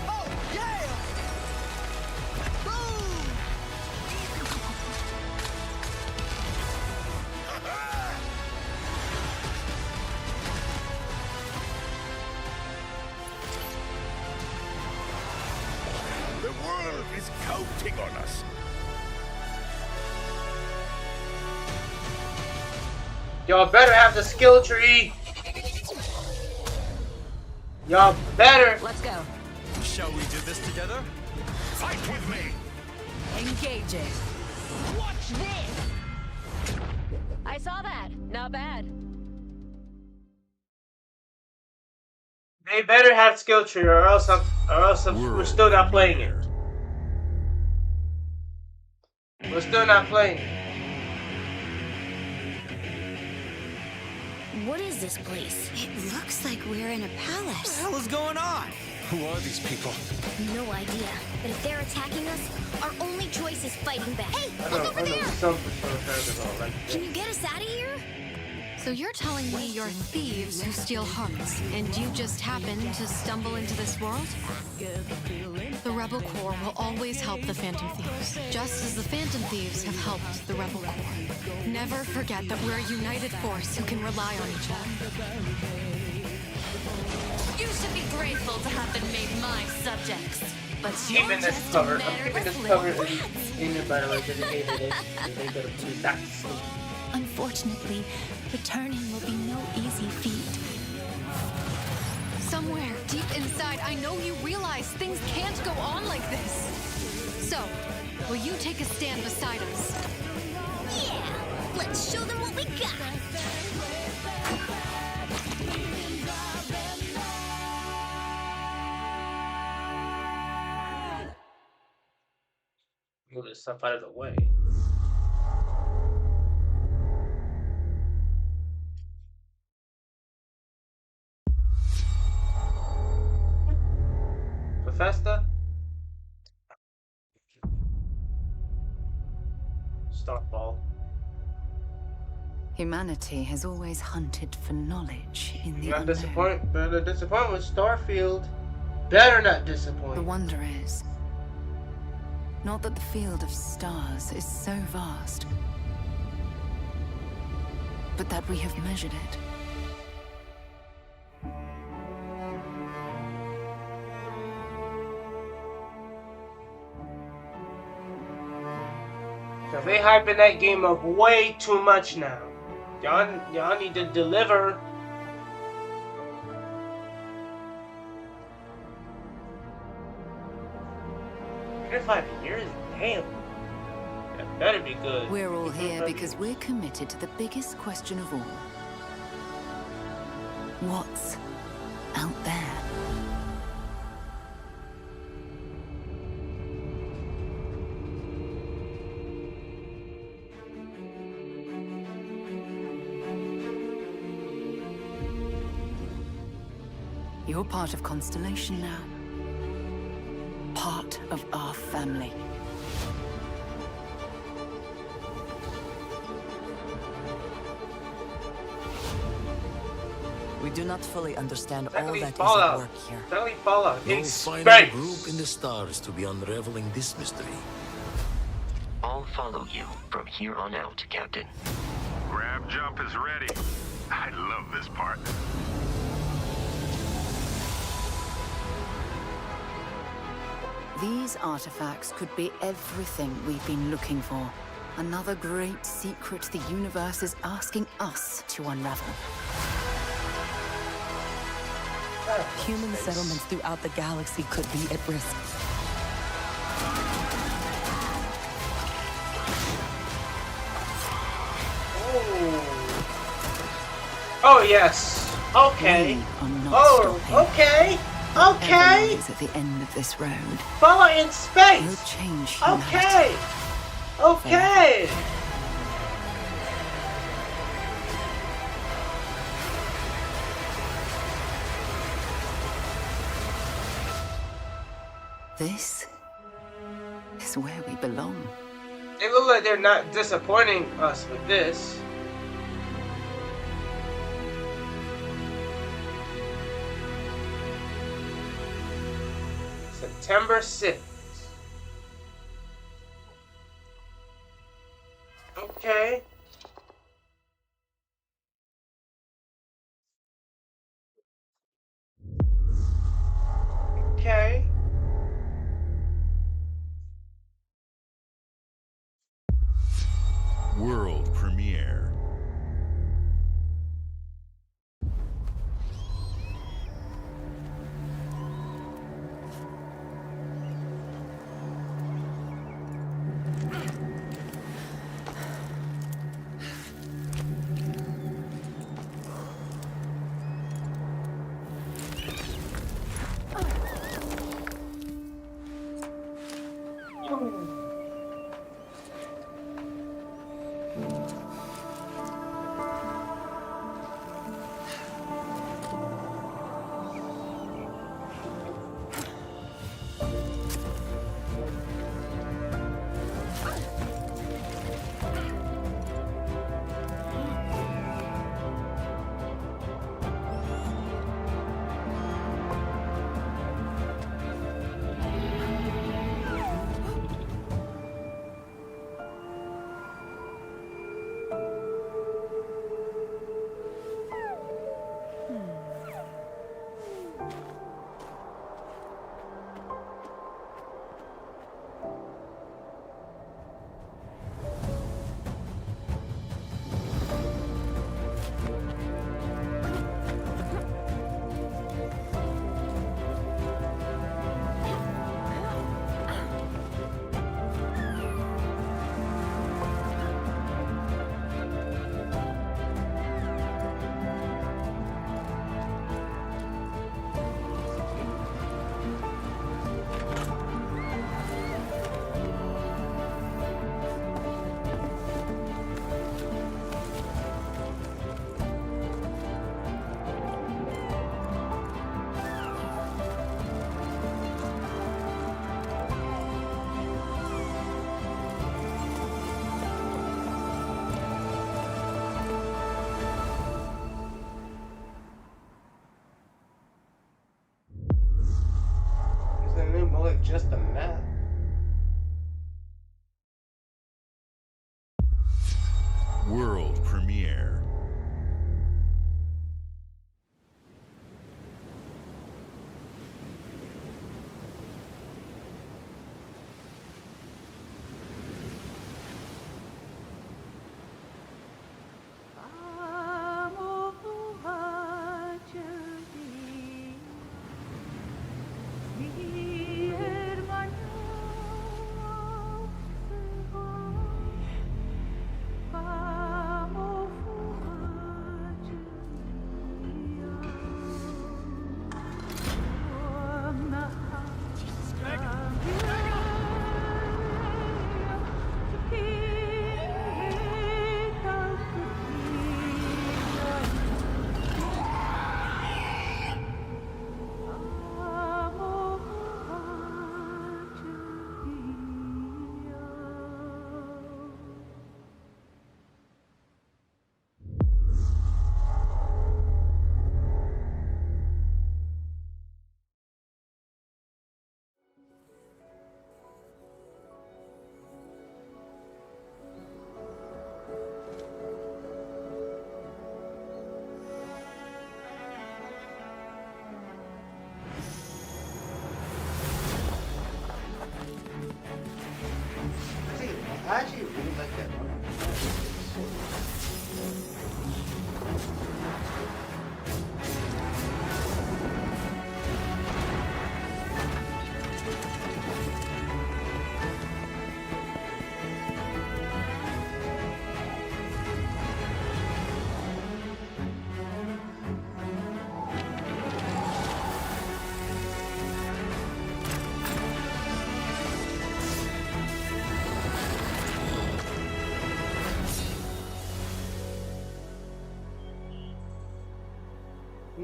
Oh, yeah! Boom! The world is counting on us. Y'all better have the skill tree. Y'all better. Let's go. Shall we do this together? Fight with me. Engaging. Watch this! I saw that. Not bad. They better have skill tree, or else we're still not playing it. We're still not playing it. What is this place? It looks like we're in a palace. What the hell is going on? Who are these people? No idea. But if they're attacking us, our only choice is fighting back. Hey, I look know over there! something for the fans of all like Can you get us out of here? So you're telling me you're thieves who steal hearts, and you just happened to stumble into this world? The Rebel Corps will always help the Phantom Thieves, just as the Phantom Thieves have helped the Rebel Corps. Never forget that we're a united force who can rely on each other. You should be grateful to have been made my subjects. But keeping this cover. I'm keeping this cover in it, by the way, because they hated it. They could have two backs. Unfortunately, returning will be no easy feat. Somewhere deep inside, I know you realize things can't go on like this. So, will you take a stand beside us? Yeah! Let's show them what we got! Move this stuff out of the way. Professor? Starfall. Humanity has always hunted for knowledge in the Not unknown. better disappoint with Starfield. Better not disappoint. The wonder is not that the field of stars is so vast, but that we have measured it. So they hyping that game up way too much now. Y'all need to deliver. In 5 years, damn. That better be good. We're all here because we're committed to the biggest question of all. What's out there? You're part of Constellation now. Part of our family. We do not fully understand all Exactly, that is Fallout. at work here. Exactly, Fallout. No In final space. group in the stars to be unraveling this mystery. I'll follow you from here on out, Captain. Grab jump is ready. I love this part. These artifacts could be everything we've been looking for. Another great secret the universe is asking us to unravel. Human settlements throughout the galaxy could be at risk. Oh yes. Okay. Oh, okay. Okay. Everyone is at the end of this road. Fallout in space. We'll change Okay. humanity. Okay. This is where we belong. It looks like they're not disappointing us with this. September 6th. Okay. Okay. World premiere. Isn't it more like just a map? World premiere.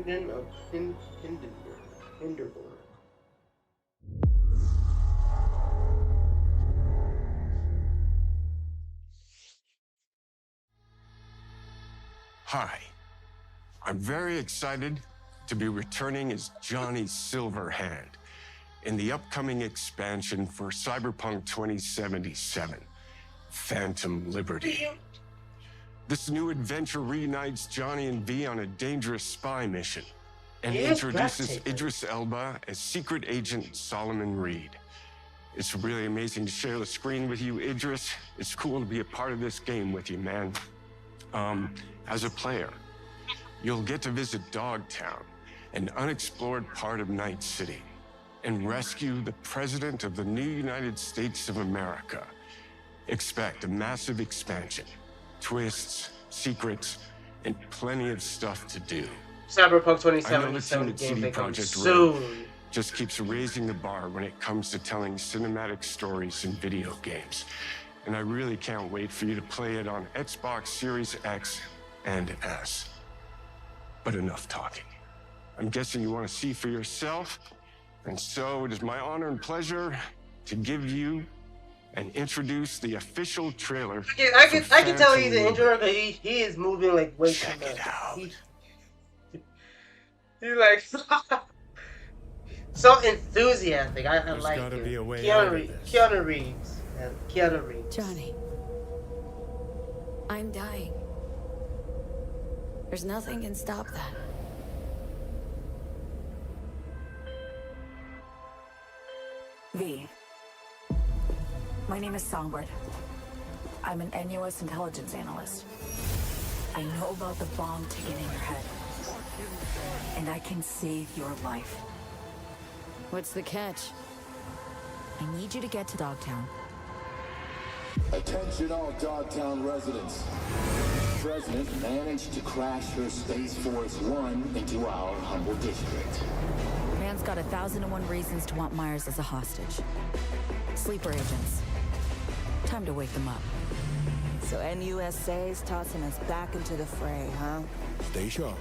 Kingdom of Hindenburg. Hi. I'm very excited to be returning as Johnny Silverhand in the upcoming expansion for Cyberpunk 2077, Phantom Liberty. This new adventure reunites Johnny and V on a dangerous spy mission and introduces Idris Elba as Secret Agent Solomon Reed. It's really amazing to share the screen with you, Idris. It's cool to be a part of this game with you, man. As a player, you'll get to visit Dogtown, an unexplored part of Night City, and rescue the President of the new United States of America. Expect a massive expansion, twists, secrets, and plenty of stuff to do. Cyberpunk I know the team 2077 at CD gameplay comes Projekt soon. Red just keeps raising the bar when it comes to telling cinematic stories in video games. And I really can't wait for you to play it on Xbox Series X and S. But enough talking. I'm guessing you want to see for yourself, and so it is my honor and pleasure to give you and introduce the official trailer. I can tell he's an intro because he is moving like way too much. He's like so enthusiastic. I like it. Keanu Reeves. Keanu Reeves. Johnny, I'm dying. There's nothing can stop that. V. My name is Songbird. I'm an NUS intelligence analyst. I know about the bomb ticking in your head. And I can save your life. What's the catch? I need you to get to Dogtown. Attention all Dogtown residents. The President managed to crash her Space Force One into our humble district. Man's got 1,001 reasons to want Myers as a hostage. Sleeper agents. Time to wake them up. So NUSA's tossing us back into the fray, huh? Stay sharp.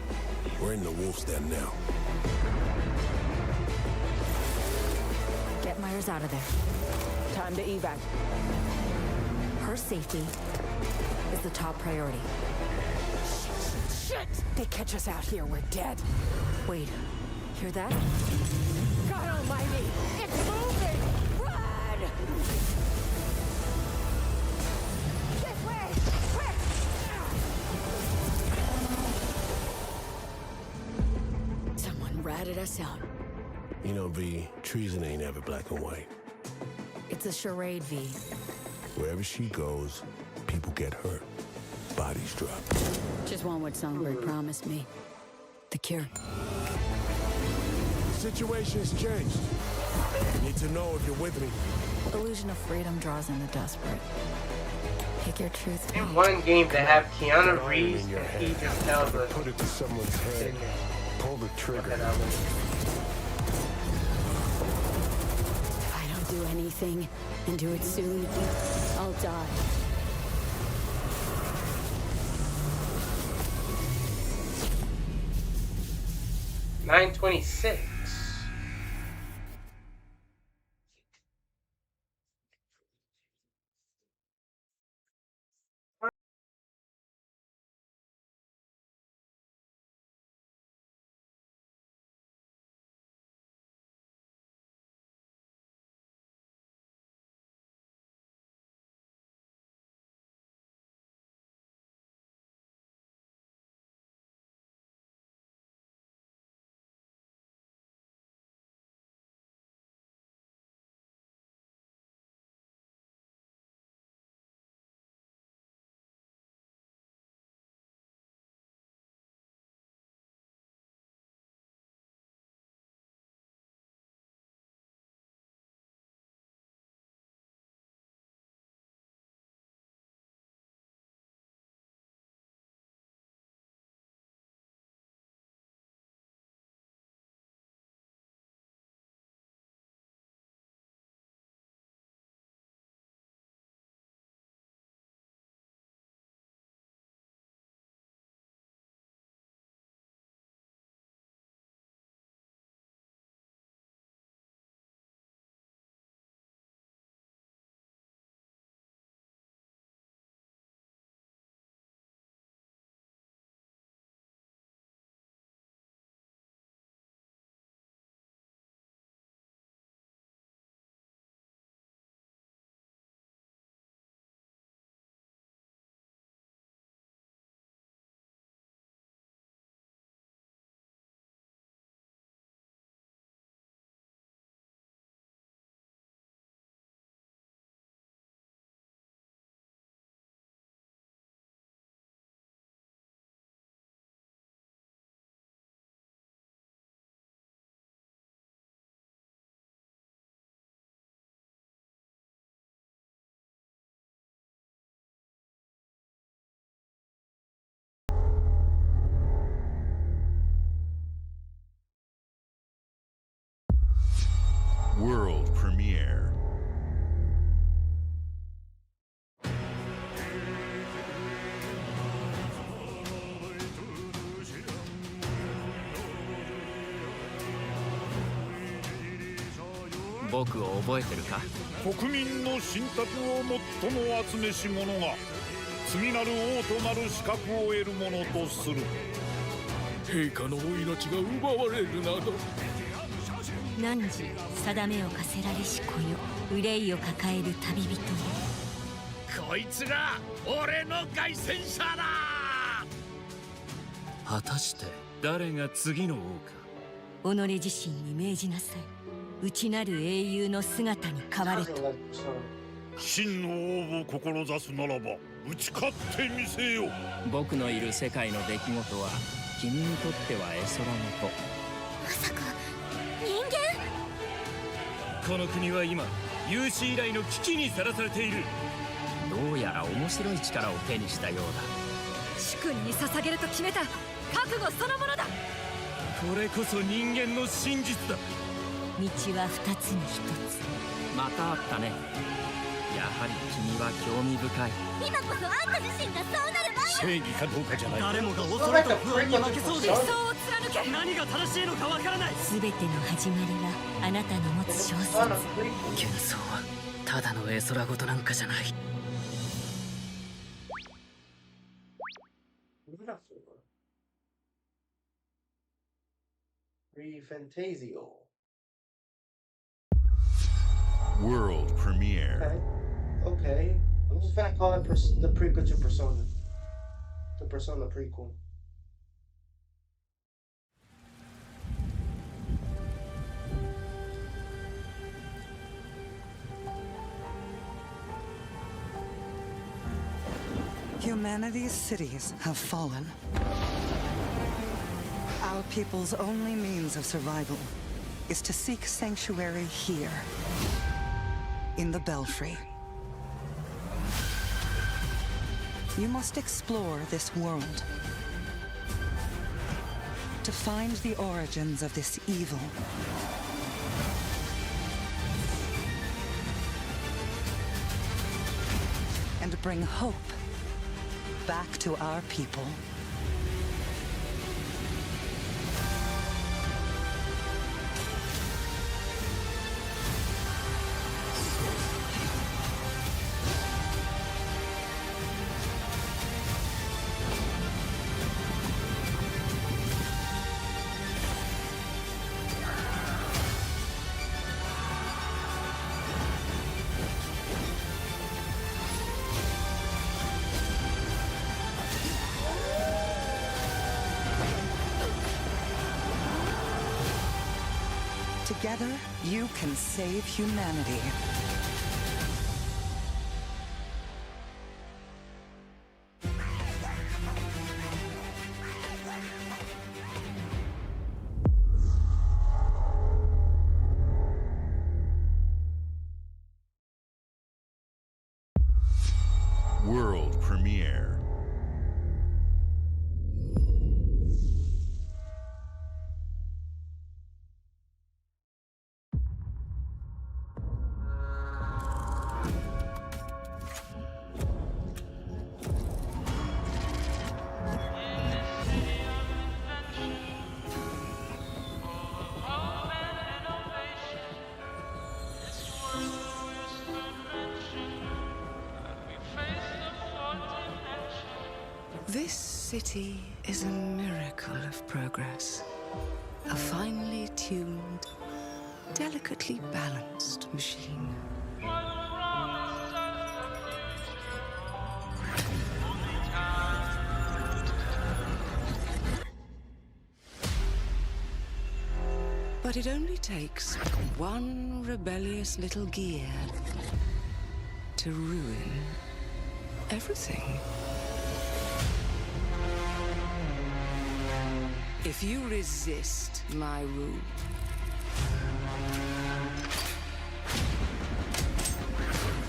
We're in the wolf's den now. Get Myers out of there. Time to evac. Her safety is the top priority. Shit! They catch us out here, we're dead. Wait, hear that? God almighty! It's moving! Run! This way! Quick! Someone ratted us out. You know, V, treason ain't ever black and white. It's a charade, V. Wherever she goes, people get hurt. Bodies drop. Just want what Songbird promised me. The cure. The situation's changed. I need to know if you're with me. Illusion of freedom draws in the desperate. Pick your truth. In one game to have Keanu Reeves and Idris Elba. Put it to someone's head. Pull the trigger. If I don't do anything, and do it soon, I'll die. $9.26. 僕を覚えてるか？国民の信託を最も集めし者が次なる王となる資格を得るものとする。陛下のお命が奪われるなど。汝定めを課せられし子よ、憂いを抱える旅人よ。こいつが俺の凱旋者だ。果たして誰が次の王か。己自身に命じなさい。内なる英雄の姿に変われと。真の王を志すならば打ち勝ってみせよ。僕のいる世界の出来事は君にとっては絵空事。まさか人間？この国は今有史以来の危機にさらされている。どうやら面白い力を手にしたようだ。主君に捧げると決めた覚悟そのものだ。これこそ人間の真実だ。道は二つに一つ。またあったね。やはり君は興味深い。今こそあんた自身がそうなる正義かどうかじゃない。誰もが恐れと不安に負けそうで。理想を貫け。何が正しいのかわからない。全ての始まりはあなたの持つ小説。幻想はただの絵空事なんかじゃない。Fantasio. World premiere. Okay. I'm just gonna call it the prequel to Persona. The Persona prequel. Humanity's cities have fallen. Our people's only means of survival is to seek sanctuary here, in the Belfry. You must explore this world to find the origins of this evil. And bring hope back to our people. Together, you can save humanity. World premiere. This city is a miracle of progress. A finely tuned, delicately balanced machine. But it only takes one rebellious little gear to ruin everything. If you resist my rule,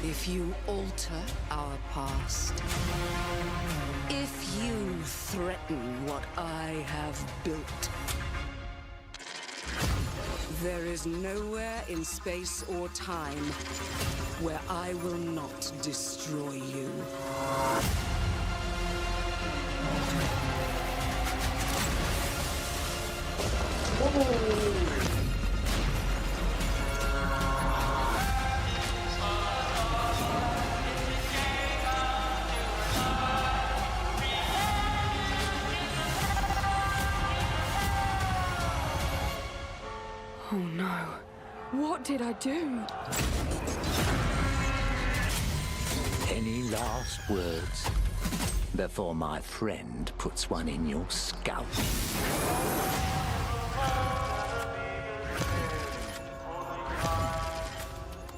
if you alter our past, if you threaten what I have built, there is nowhere in space or time where I will not destroy you. Oh no. What did I do? Any last words before my friend puts one in your scalp?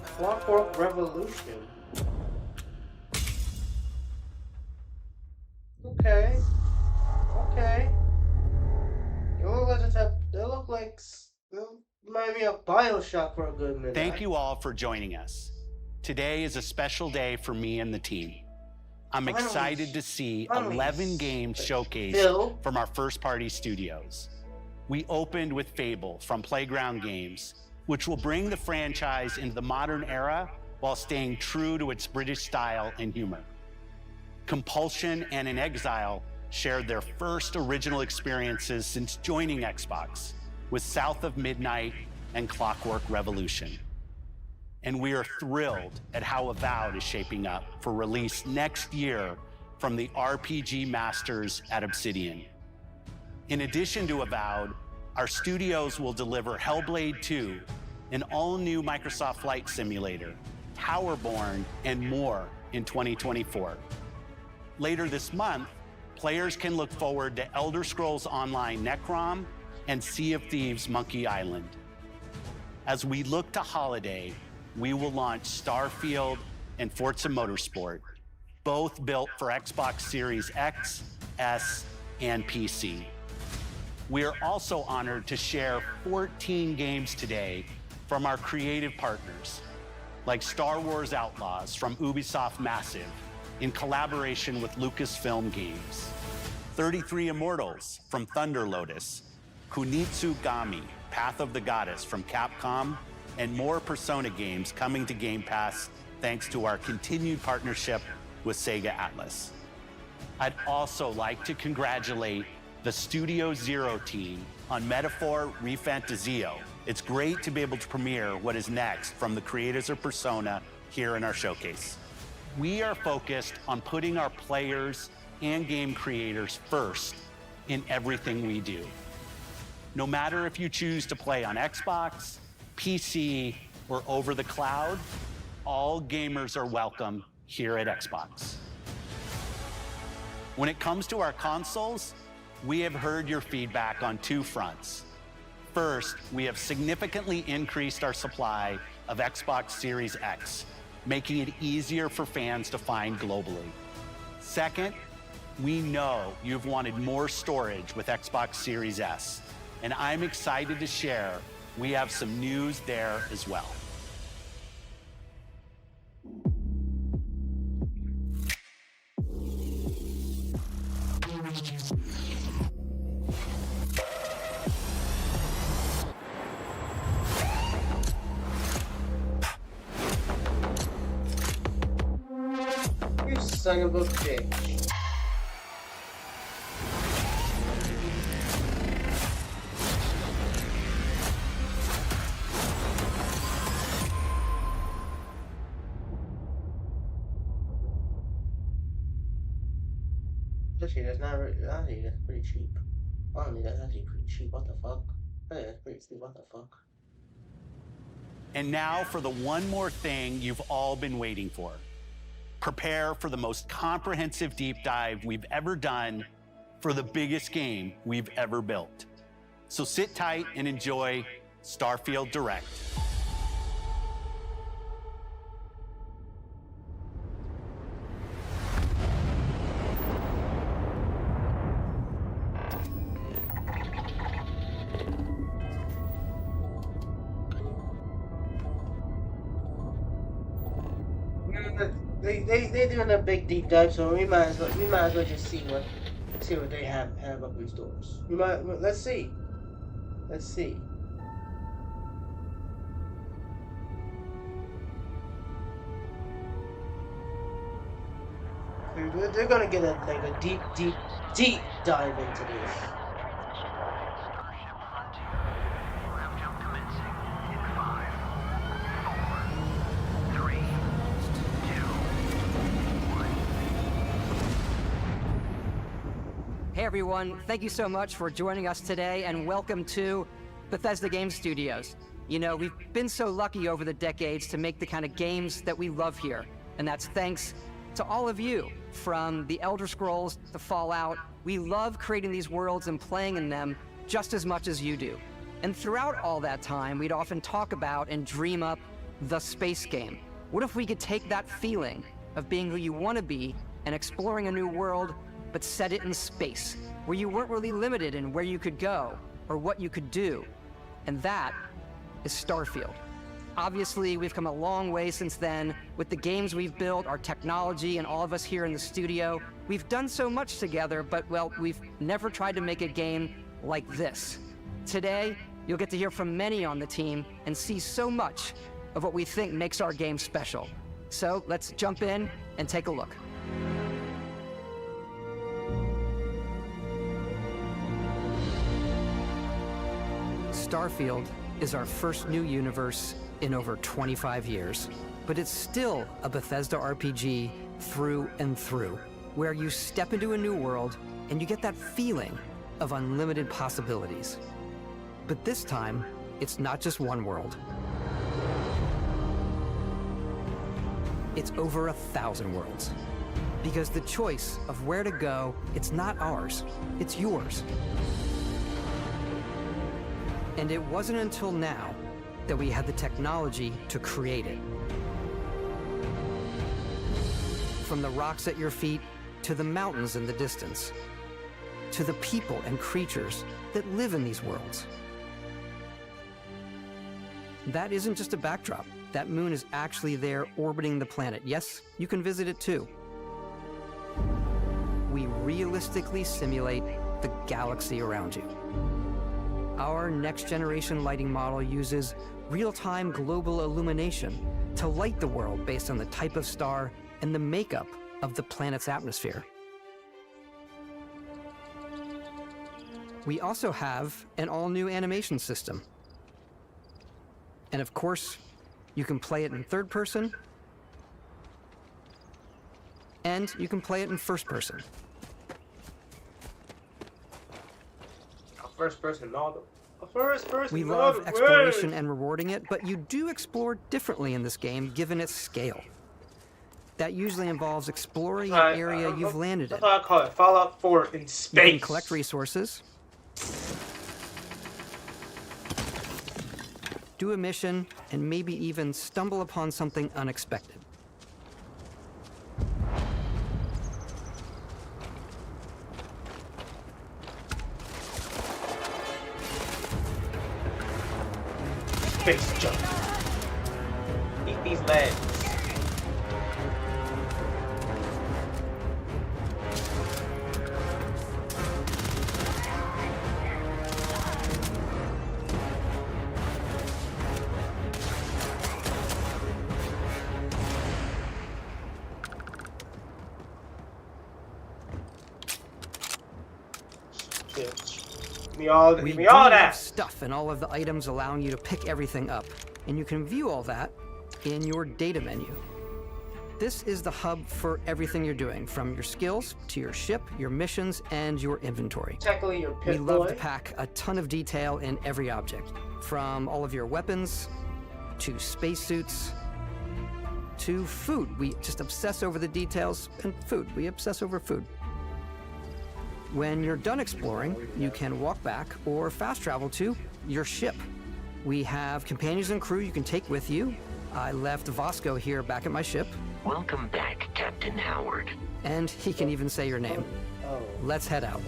Clockwork Revolution. Okay. Okay. They look like they remind me of BioShock for a good minute. Thank you all for joining us. Today is a special day for me and the team. I'm excited to see 11 games showcased from our first-party studios. We opened with Fable from Playground Games, which will bring the franchise into the modern era while staying true to its British style and humor. Compulsion and In Exile shared their first original experiences since joining Xbox with South of Midnight and Clockwork Revolution. And we are thrilled at how Avowed is shaping up for release next year from the RPG masters at Obsidian. In addition to Avowed, our studios will deliver Hellblade 2, an all-new Microsoft Flight Simulator, Towerborn, and more in 2024. Later this month, players can look forward to Elder Scrolls Online Necrom and Sea of Thieves Monkey Island. As we look to holiday, we will launch Starfield and Forza Motorsport, both built for Xbox Series X, S, and PC. We are also honored to share 14 games today from our creative partners, like Star Wars Outlaws from Ubisoft Massive in collaboration with Lucasfilm Games, 33 Immortals from Thunder Lotus, Kunitsu Gami, Path of the Goddess from Capcom, and more Persona games coming to Game Pass thanks to our continued partnership with Sega Atlas. I'd also like to congratulate the Studio Zero team on Metaphor ReFantazio. It's great to be able to premiere what is next from the creators of Persona here in our showcase. We are focused on putting our players and game creators first in everything we do. No matter if you choose to play on Xbox, PC, or over the cloud, all gamers are welcome here at Xbox. When it comes to our consoles, we have heard your feedback on two fronts. First, we have significantly increased our supply of Xbox Series X, making it easier for fans to find globally. Second, we know you've wanted more storage with Xbox Series S, and I'm excited to share we have some news there as well. You son of a bitch. Actually, that's not really, I think that's pretty cheap. I don't think that's actually pretty cheap. What the fuck? I think that's pretty cheap. What the fuck? And now for the one more thing you've all been waiting for. Prepare for the most comprehensive deep dive we've ever done for the biggest game we've ever built. So sit tight and enjoy Starfield Direct. They doing a big deep dive, so we might as well just see what they have up in stores. Let's see. They're gonna get a deep dive into this. Hey everyone, thank you so much for joining us today and welcome to Bethesda Game Studios. You know, we've been so lucky over the decades to make the kind of games that we love here. And that's thanks to all of you. From the Elder Scrolls to Fallout, we love creating these worlds and playing in them just as much as you do. And throughout all that time, we'd often talk about and dream up the space game. What if we could take that feeling of being who you want to be and exploring a new world, but set it in space, where you weren't really limited in where you could go or what you could do? And that is Starfield. Obviously, we've come a long way since then with the games we've built, our technology, and all of us here in the studio. We've done so much together, but, well, we've never tried to make a game like this. Today, you'll get to hear from many on the team and see so much of what we think makes our game special. So let's jump in and take a look. Starfield is our first new universe in over 25 years, but it's still a Bethesda RPG through and through, where you step into a new world and you get that feeling of unlimited possibilities. But this time, it's not just one world. It's over 1,000 worlds. Because the choice of where to go, it's not ours, it's yours. And it wasn't until now that we had the technology to create it. From the rocks at your feet, to the mountains in the distance, to the people and creatures that live in these worlds. That isn't just a backdrop. That moon is actually there orbiting the planet. Yes, you can visit it too. We realistically simulate the galaxy around you. Our next-generation lighting model uses real-time global illumination to light the world based on the type of star and the makeup of the planet's atmosphere. We also have an all-new animation system. And of course, you can play it in third person, and you can play it in first person. First person, first person. We love exploration and rewarding it, but you do explore differently in this game given its scale. That usually involves exploring an area you've landed in. That's what I call it, Fallout 4 in space. You can collect resources, do a mission, and maybe even stumble upon something unexpected. Space jump. Eat these legs. Give me all that stuff and all of the items allowing you to pick everything up, and you can view all that in your data menu. This is the hub for everything you're doing, from your skills to your ship, your missions, and your inventory. Technically, your pit We love to pack a ton of detail in every object, from all of your weapons to spacesuits to food. We just obsess over the details, and food. We obsess over food. When you're done exploring, you can walk back or fast travel to your ship. We have companions and crew you can take with you. I left Vasco here back at my ship. Welcome back, Captain Howard. And he can even say your name. Let's head out.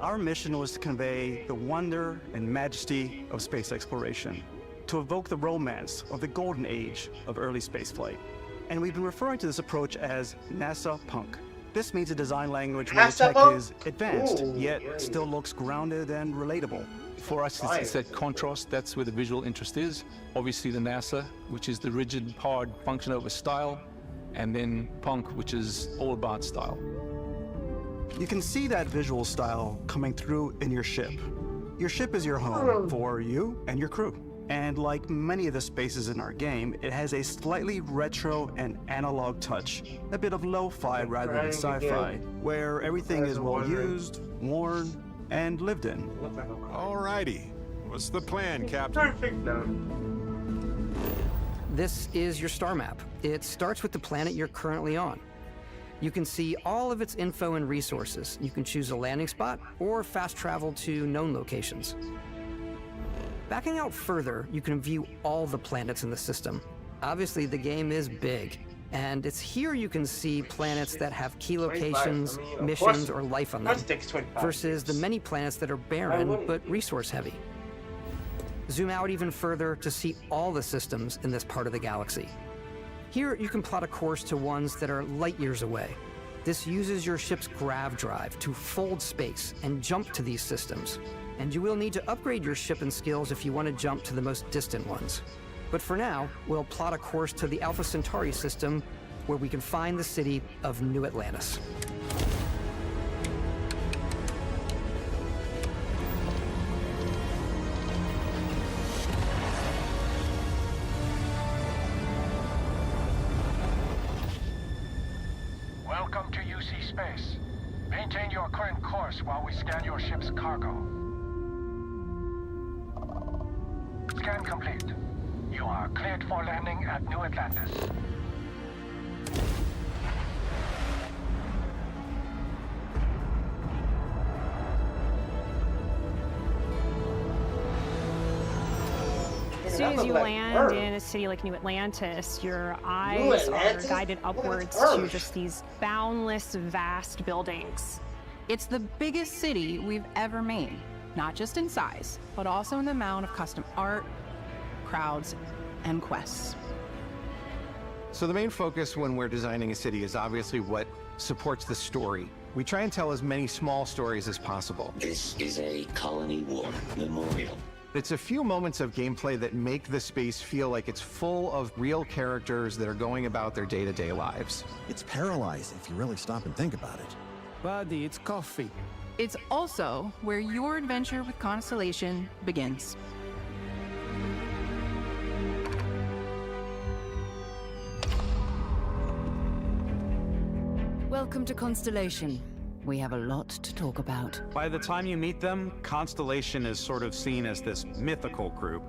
Our mission was to convey the wonder and majesty of space exploration, to evoke the romance of the golden age of early spaceflight. And we've been referring to this approach as NASA Punk. This means a design language where the tech is advanced, yet still looks grounded and relatable. For us, it's that contrast. That's where the visual interest is. Obviously the NASA, which is the rigid, hard function over style, and then Punk, which is all about style. You can see that visual style coming through in your ship. Your ship is your home for you and your crew. And like many of the spaces in our game, it has a slightly retro and analog touch, a bit of lo-fi rather than sci-fi, where everything is well used, worn, and lived in. Alrighty. What's the plan, Captain? This is your star map. It starts with the planet you're currently on. You can see all of its info and resources. You can choose a landing spot or fast travel to known locations. Backing out further, you can view all the planets in the system. Obviously, the game is big, and it's here you can see planets that have key locations, missions, or life on them, versus the many planets that are barren but resource-heavy. Zoom out even further to see all the systems in this part of the galaxy. Here, you can plot a course to ones that are light years away. This uses your ship's grav drive to fold space and jump to these systems. And you will need to upgrade your ship and skills if you want to jump to the most distant ones. But for now, we'll plot a course to the Alpha Centauri system, where we can find the city of New Atlantis. Welcome to UC Space. Maintain your current course while we scan your ship's cargo. Scan complete. You are cleared for landing at New Atlantis. As soon as you land in a city like New Atlantis, your eyes are guided upwards to just these boundless, vast buildings. It's the biggest city we've ever made, not just in size, but also in the amount of custom art, crowds, and quests. So the main focus when we're designing a city is obviously what supports the story. We try and tell as many small stories as possible. This is a Colony War memorial. It's a few moments of gameplay that make the space feel like it's full of real characters that are going about their day-to-day lives. It's paralyzing if you really stop and think about it. Buddy, it's coffee. It's also where your adventure with Constellation begins. Welcome to Constellation. We have a lot to talk about. By the time you meet them, Constellation is sort of seen as this mythical group.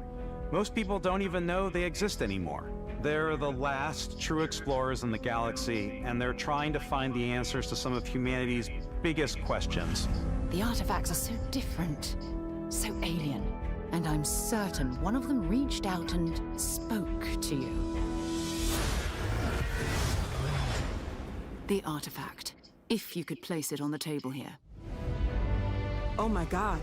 Most people don't even know they exist anymore. They're the last true explorers in the galaxy, and they're trying to find the answers to some of humanity's biggest questions. The artifacts are so different, so alien, and I'm certain one of them reached out and spoke to you. The artifact. If you could place it on the table here. Oh my god.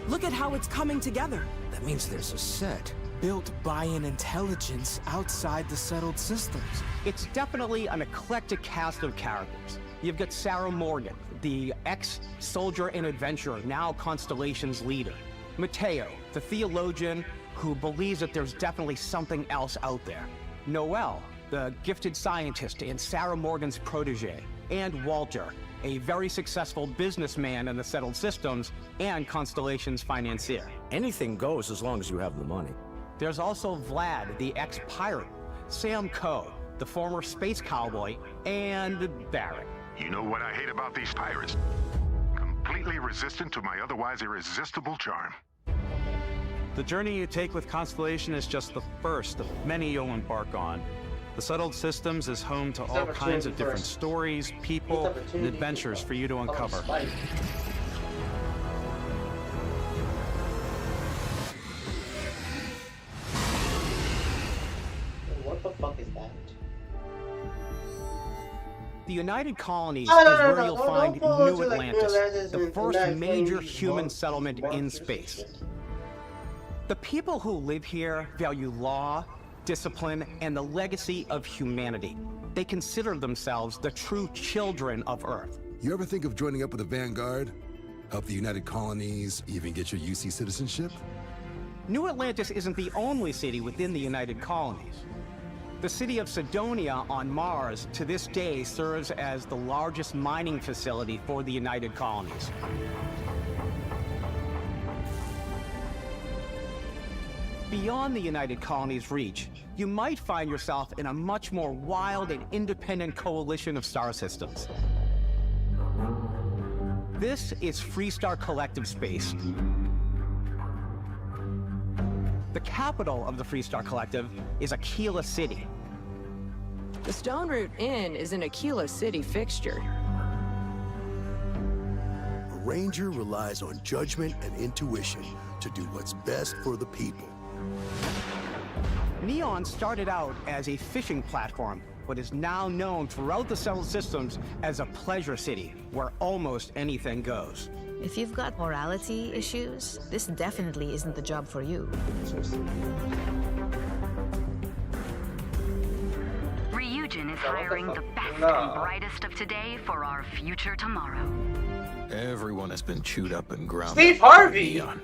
Look at how it's coming together. That means there's a set built by an intelligence outside the settled systems. It's definitely an eclectic cast of characters. You've got Sarah Morgan, the ex-soldier and adventurer, now Constellation's leader. Mateo, the theologian who believes that there's definitely something else out there. Noel, the gifted scientist and Sarah Morgan's protege. And Walter, a very successful businessman in the settled systems and Constellation's financier. Anything goes as long as you have the money. There's also Vlad, the ex-pirate, Sam Coe, the former space cowboy, and Barrett. You know what I hate about these pirates? Completely resistant to my otherwise irresistible charm. The journey you take with Constellation is just the first of many you'll embark on. The Settled Systems is home to all kinds of different stories, people, and adventures for you to uncover. What the fuck is that? The United Colonies is where you'll find New Atlantis, the first major human settlement in space. The people who live here value law, discipline, and the legacy of humanity. They consider themselves the true children of Earth. You ever think of joining up with the Vanguard? Help the United Colonies, even get your UC citizenship? New Atlantis isn't the only city within the United Colonies. The city of Sidonia on Mars to this day serves as the largest mining facility for the United Colonies. beyond the United Colony's reach, you might find yourself in a much more wild and independent coalition of star systems. This is Freestar Collective Space. The capital of the Freestar Collective is Aquila City. The Stone Root Inn is an Aquila City fixture. A ranger relies on judgment and intuition to do what's best for the people. Neon started out as a fishing platform, but is now known throughout the settled systems as a pleasure city, where almost anything goes. If you've got morality issues, this definitely isn't the job for you. Ryujin is hiring the best and brightest of today for our future tomorrow. Everyone has been chewed up and ground. Steve up. Harvey! Neon.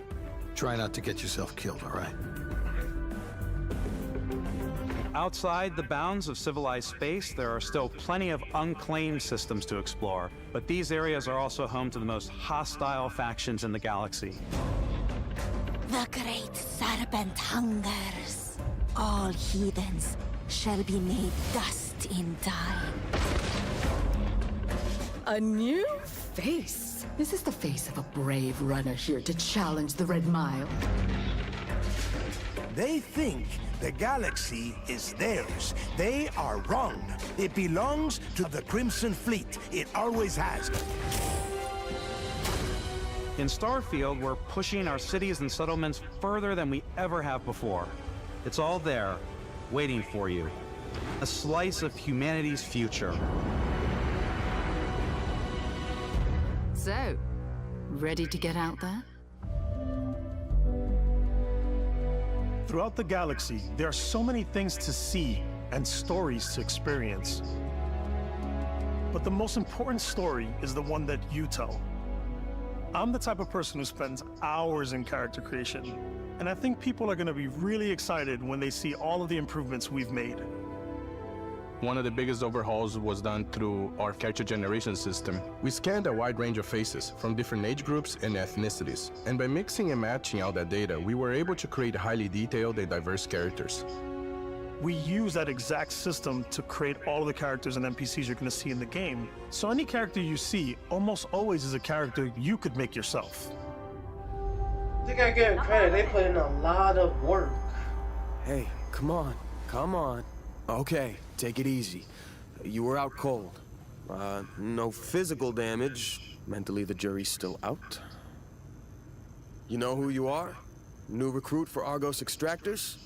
Try not to get yourself killed, all right? Outside the bounds of civilized space, there are still plenty of unclaimed systems to explore, but these areas are also home to the most hostile factions in the galaxy. The great serpent hungers. All heathens shall be made dust in time. A new face. This is the face of a brave runner here to challenge the Red Mile. They think the galaxy is theirs. They are wrong. It belongs to the Crimson Fleet. It always has. In Starfield, we're pushing our cities and settlements further than we ever have before. It's all there, waiting for you. A slice of humanity's future. So, ready to get out there? Throughout the galaxy, there are so many things to see and stories to experience. But the most important story is the one that you tell. I'm the type of person who spends hours in character creation, and I think people are going to be really excited when they see all of the improvements we've made. One of the biggest overhauls was done through our character generation system. We scanned a wide range of faces from different age groups and ethnicities. And by mixing and matching all that data, we were able to create highly detailed and diverse characters. We use that exact system to create all of the characters and NPCs you're going to see in the game. So any character you see almost always is a character you could make yourself. I think I give it credit. They put in a lot of work. Hey, come on. Come on. Okay, take it easy. You were out cold. No physical damage. Mentally, the jury's still out. You know who you are? New recruit for Argos Extractors?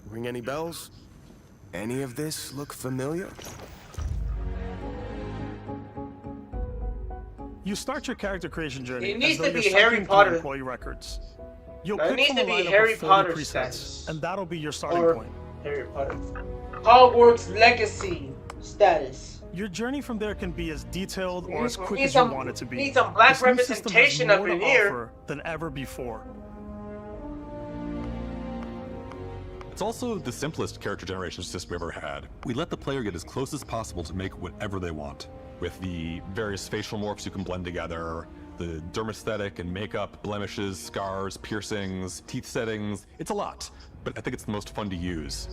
Ring any bells? Any of this look familiar? You start your character creation journey It needs as though to be you're Harry cycling Potter. through employee records. You'll Now, it pick needs from to a be lineup Harry of 40 Potter presets, status. and that'll be your starting Or point. Harry Potter. Hogwarts Legacy status. Your journey from there can be as detailed or as We quick need as some- you want it to be. need some black This new system has representation more up to in here. offer than ever before. It's also the simplest character generation system we've ever had. We let the player get as close as possible to make whatever they want. With the various facial morphs you can blend together, the dermesthetic and makeup, blemishes, scars, piercings, teeth settings. It's a lot, but I think it's the most fun to use.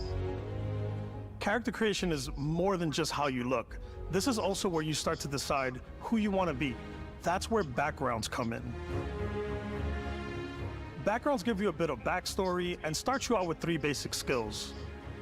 Character creation is more than just how you look. This is also where you start to decide who you want to be. That's where backgrounds come in. Backgrounds give you a bit of backstory and start you out with 3 basic skills.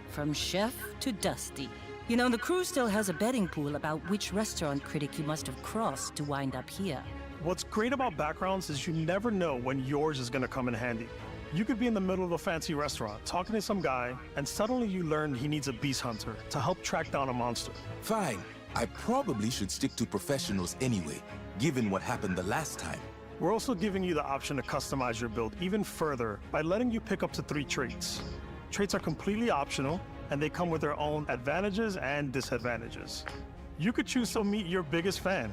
From chef to Dusty. You know, the crew still has a betting pool about which restaurant critic you must have crossed to wind up here. What's great about backgrounds is you never know when yours is going to come in handy. You could be in the middle of a fancy restaurant talking to some guy, and suddenly you learn he needs a beast hunter to help track down a monster. Fine. I probably should stick to professionals anyway, given what happened the last time. We're also giving you the option to customize your build even further by letting you pick up to 3 traits. Traits are completely optional, and they come with their own advantages and disadvantages. You could choose to meet your biggest fan.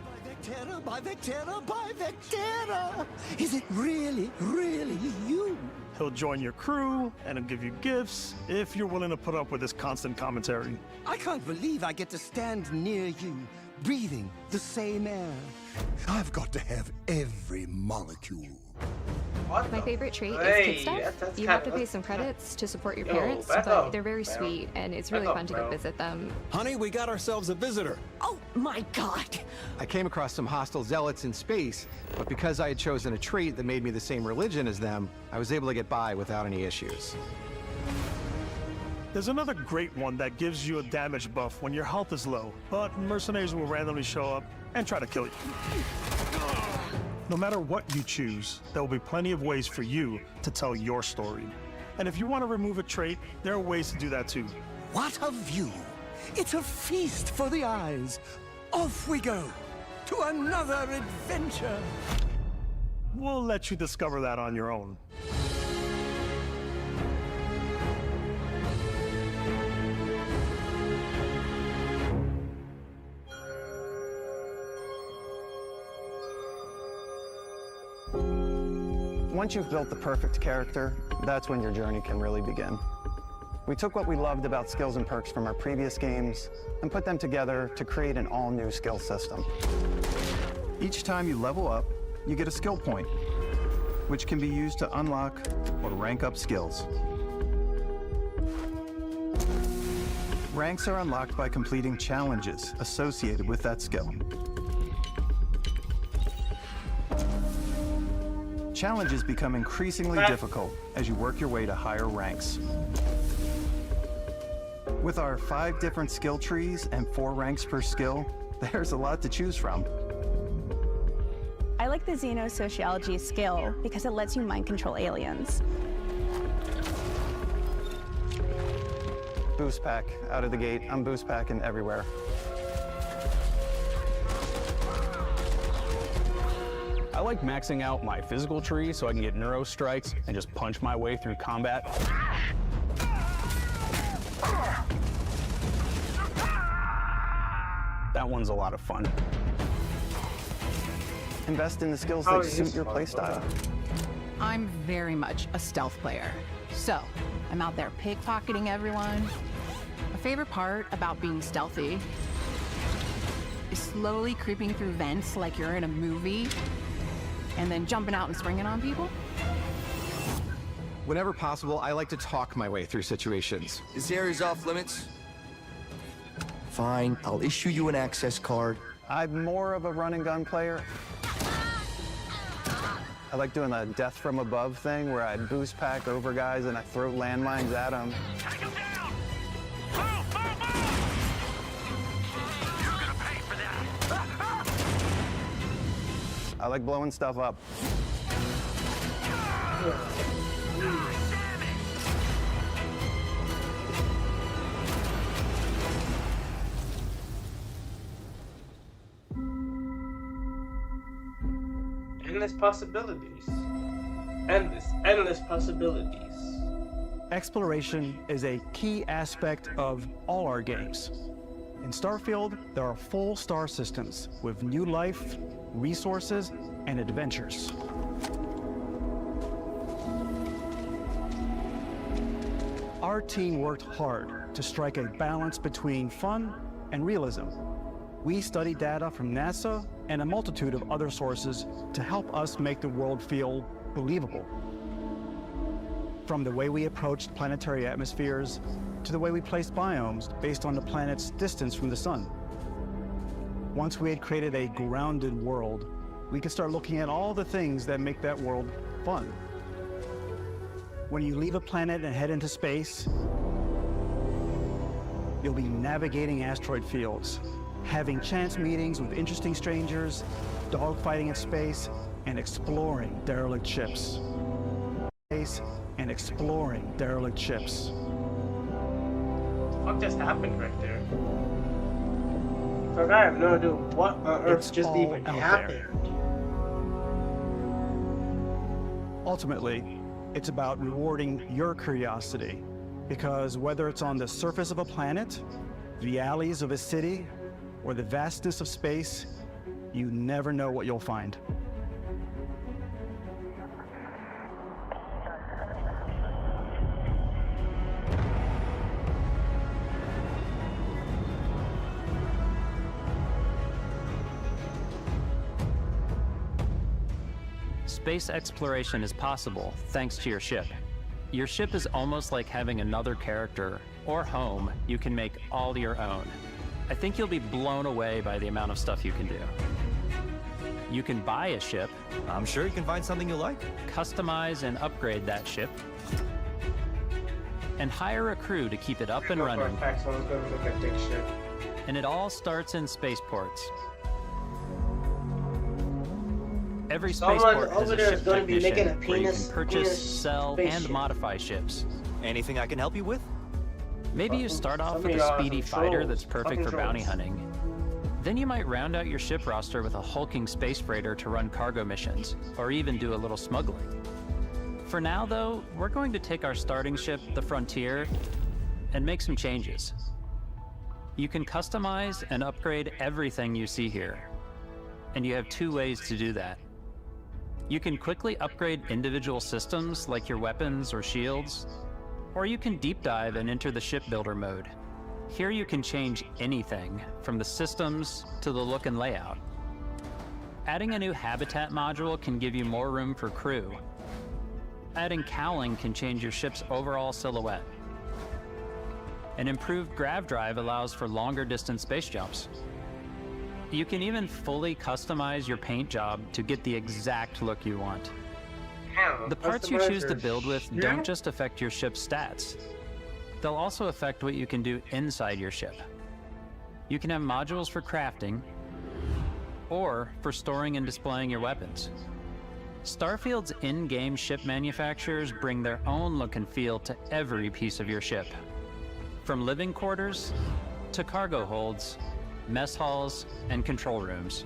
By Vectera, by Vectera! Is it really, really you? He'll join your crew, and he'll give you gifts if you're willing to put up with his constant commentary. I can't believe I get to stand near you, breathing the same air. I've got to have every molecule. My favorite trait is Hey, kid stuff. that's You have to kinda- pay some credits to support your Yo, parents, back but up, they're very bro. sweet, and it's really Back up, fun to go bro. visit them. Honey, we got ourselves a visitor. Oh my god! I came across some hostile zealots in space, but because I had chosen a trait that made me the same religion as them, I was able to get by without any issues. There's another great one that gives you a damage buff when your health is low, but mercenaries will randomly show up and try to kill you. No matter what you choose, there will be plenty of ways for you to tell your story. And if you want to remove a trait, there are ways to do that too. What a view! It's a feast for the eyes. Off we go to another adventure. We'll let you discover that on your own. Once you've built the perfect character, that's when your journey can really begin. We took what we loved about skills and perks from our previous games and put them together to create an all-new skill system. Each time you level up, you get a skill point, which can be used to unlock or rank up skills. Ranks are unlocked by completing challenges associated with that skill. Challenges become increasingly difficult as you work your way to higher ranks. With our 5 different skill trees and 4 ranks per skill, there's a lot to choose from. I like the xenosociology skill because it lets you mind control aliens. Boost pack out of the gate. I'm boost packing everywhere. I like maxing out my physical tree so I can get neuro strikes and just punch my way through combat. That one's a lot of fun. Invest in the skills that suit your playstyle. I'm very much a stealth player. So, I'm out there pickpocketing everyone. My favorite part about being stealthy is slowly creeping through vents like you're in a movie, and then jumping out and springing on people. Whenever possible, I like to talk my way through situations. This area's off limits. Fine, I'll issue you an access card. I'm more of a run and gun player. I like doing the death from above thing where I boost pack over guys and I throw landmines at them. I like blowing stuff up. Endless possibilities. Endless possibilities. Exploration is a key aspect of all our games. In Starfield, there are full star systems with new life, resources, and adventures. Our team worked hard to strike a balance between fun and realism. We studied data from NASA and a multitude of other sources to help us make the world feel believable. From the way we approached planetary atmospheres to the way we placed biomes based on the planet's distance from the sun. Once we had created a grounded world, we could start looking at all the things that make that world fun. When you leave a planet and head into space, you'll be navigating asteroid fields, having chance meetings with interesting strangers, dogfighting in space, and exploring derelict ships. And exploring derelict ships. What just happened right there? But I have no idea what on earth just even happened. Ultimately, it's about rewarding your curiosity, because whether it's on the surface of a planet, the alleys of a city, or the vastness of space, you never know what you'll find. Space exploration is possible thanks to your ship. Your ship is almost like having another character or home you can make all your own. I think you'll be blown away by the amount of stuff you can do. You can buy a ship. I'm sure you can find something you like. Customize and upgrade that ship. And hire a crew to keep it up and running. And it all starts in spaceports. Every spaceport has a ship technician where you can purchase, sell, and modify ships. Anything I can help you with? Maybe you start off with a speedy fighter that's perfect for bounty hunting. Then you might round out your ship roster with a hulking space freighter to run cargo missions, or even do a little smuggling. For now, though, we're going to take our starting ship, the Frontier, and make some changes. You can customize and upgrade everything you see here, and you have two ways to do that. You can quickly upgrade individual systems like your weapons or shields, or you can deep dive and enter the shipbuilder mode. Here you can change anything, from the systems to the look and layout. Adding a new habitat module can give you more room for crew. Adding cowling can change your ship's overall silhouette. An improved grav drive allows for longer distance space jumps. You can even fully customize your paint job to get the exact look you want. The parts you choose to build with don't just affect your ship's stats. They'll also affect what you can do inside your ship. You can have modules for crafting, or for storing and displaying your weapons. Starfield's in-game ship manufacturers bring their own look and feel to every piece of your ship. From living quarters to cargo holds, mess halls, and control rooms.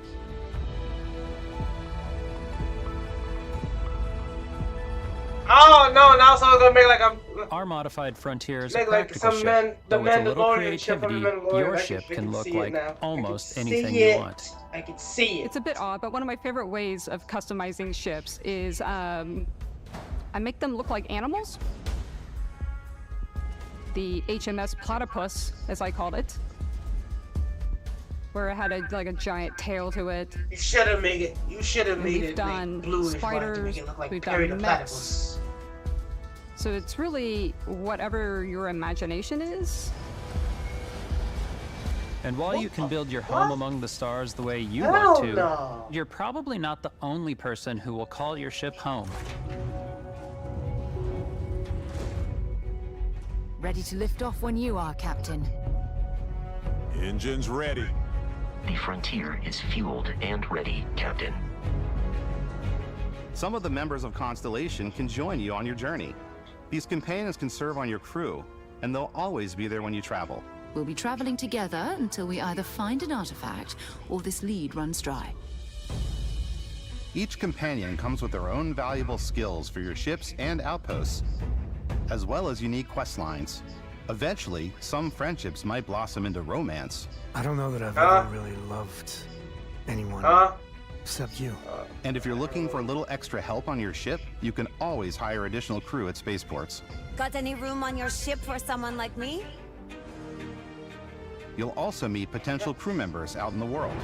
Oh no! Now someone's gonna make like a. Our modified Frontier is a Make like practical some ship, but with a little Mandalorian ship from creativity, the Mandalorian. your I ship can can look see it like now. almost I can anything see you it. want. I can see it. It's a bit odd, but one of my favorite ways of customizing ships is I make them look like animals. The HMS Platypus, as I called it, where it had like a giant tail to it. You should have made it. You should have made We've it done bluish spiders, to make it look like we've Perry the done Platypus. mechs. So it's really whatever your imagination is. And while you can build your home among the stars the way you Hell want to, no. you're probably not the only person who will call your ship home. Ready to lift off when you are, Captain. Engines ready. The Frontier is fueled and ready, Captain. Some of the members of Constellation can join you on your journey. These companions can serve on your crew, and they'll always be there when you travel. We'll be traveling together until we either find an artifact or this lead runs dry. Each companion comes with their own valuable skills for your ships and outposts, as well as unique quest lines. Eventually, some friendships might blossom into romance. I don't know that I've ever really loved anyone except you. And if you're looking for a little extra help on your ship, you can always hire additional crew at spaceports. Got any room on your ship for someone like me? You'll also meet potential crew members out in the world.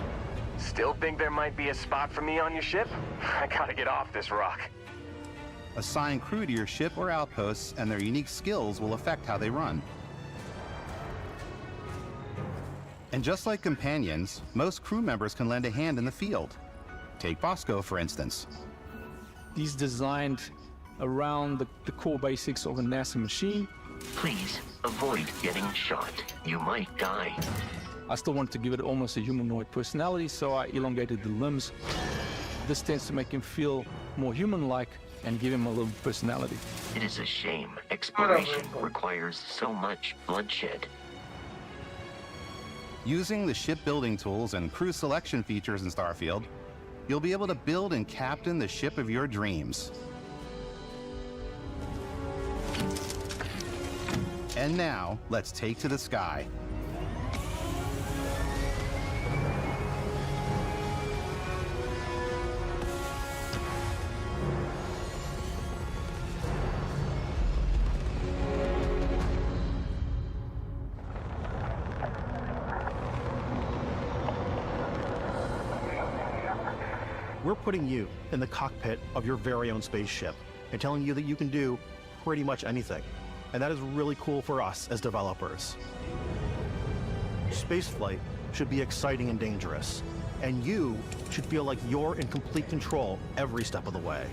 Still think there might be a spot for me on your ship? I gotta get off this rock. Assign crew to your ship or outposts, and their unique skills will affect how they run. And just like companions, most crew members can lend a hand in the field. Take Bosco, for instance. He's designed around the core basics of a NASA machine. Please avoid getting shot. You might die. I still wanted to give it almost a humanoid personality, so I elongated the limbs. This tends to make him feel more human-like and give him a little personality. It is a shame. Exploration requires so much bloodshed. Using the shipbuilding tools and crew selection features in Starfield, you'll be able to build and captain the ship of your dreams. And now, let's take to the sky. We're We're putting you in the cockpit of your very own spaceship and telling you that you can do pretty much anything. And that is really cool for us as developers. Spaceflight should be exciting and dangerous, and you should feel like you're in complete control every step of the way.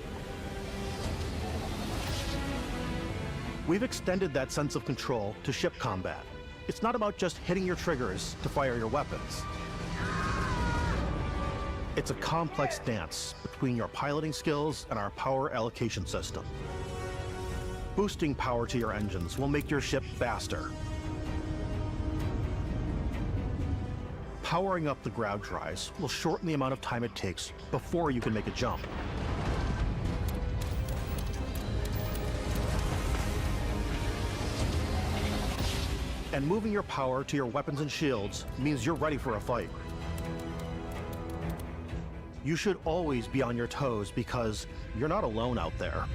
We've extended that sense of control to ship combat. It's not about just hitting your triggers to fire your weapons. It's a complex dance between your piloting skills and our power allocation system. Boosting power to your engines will make your ship faster. Powering up the ground drives will shorten the amount of time it takes before you can make a jump. And moving your power to your weapons and shields means you're ready for a fight. You should always be on your toes because you're not alone out there.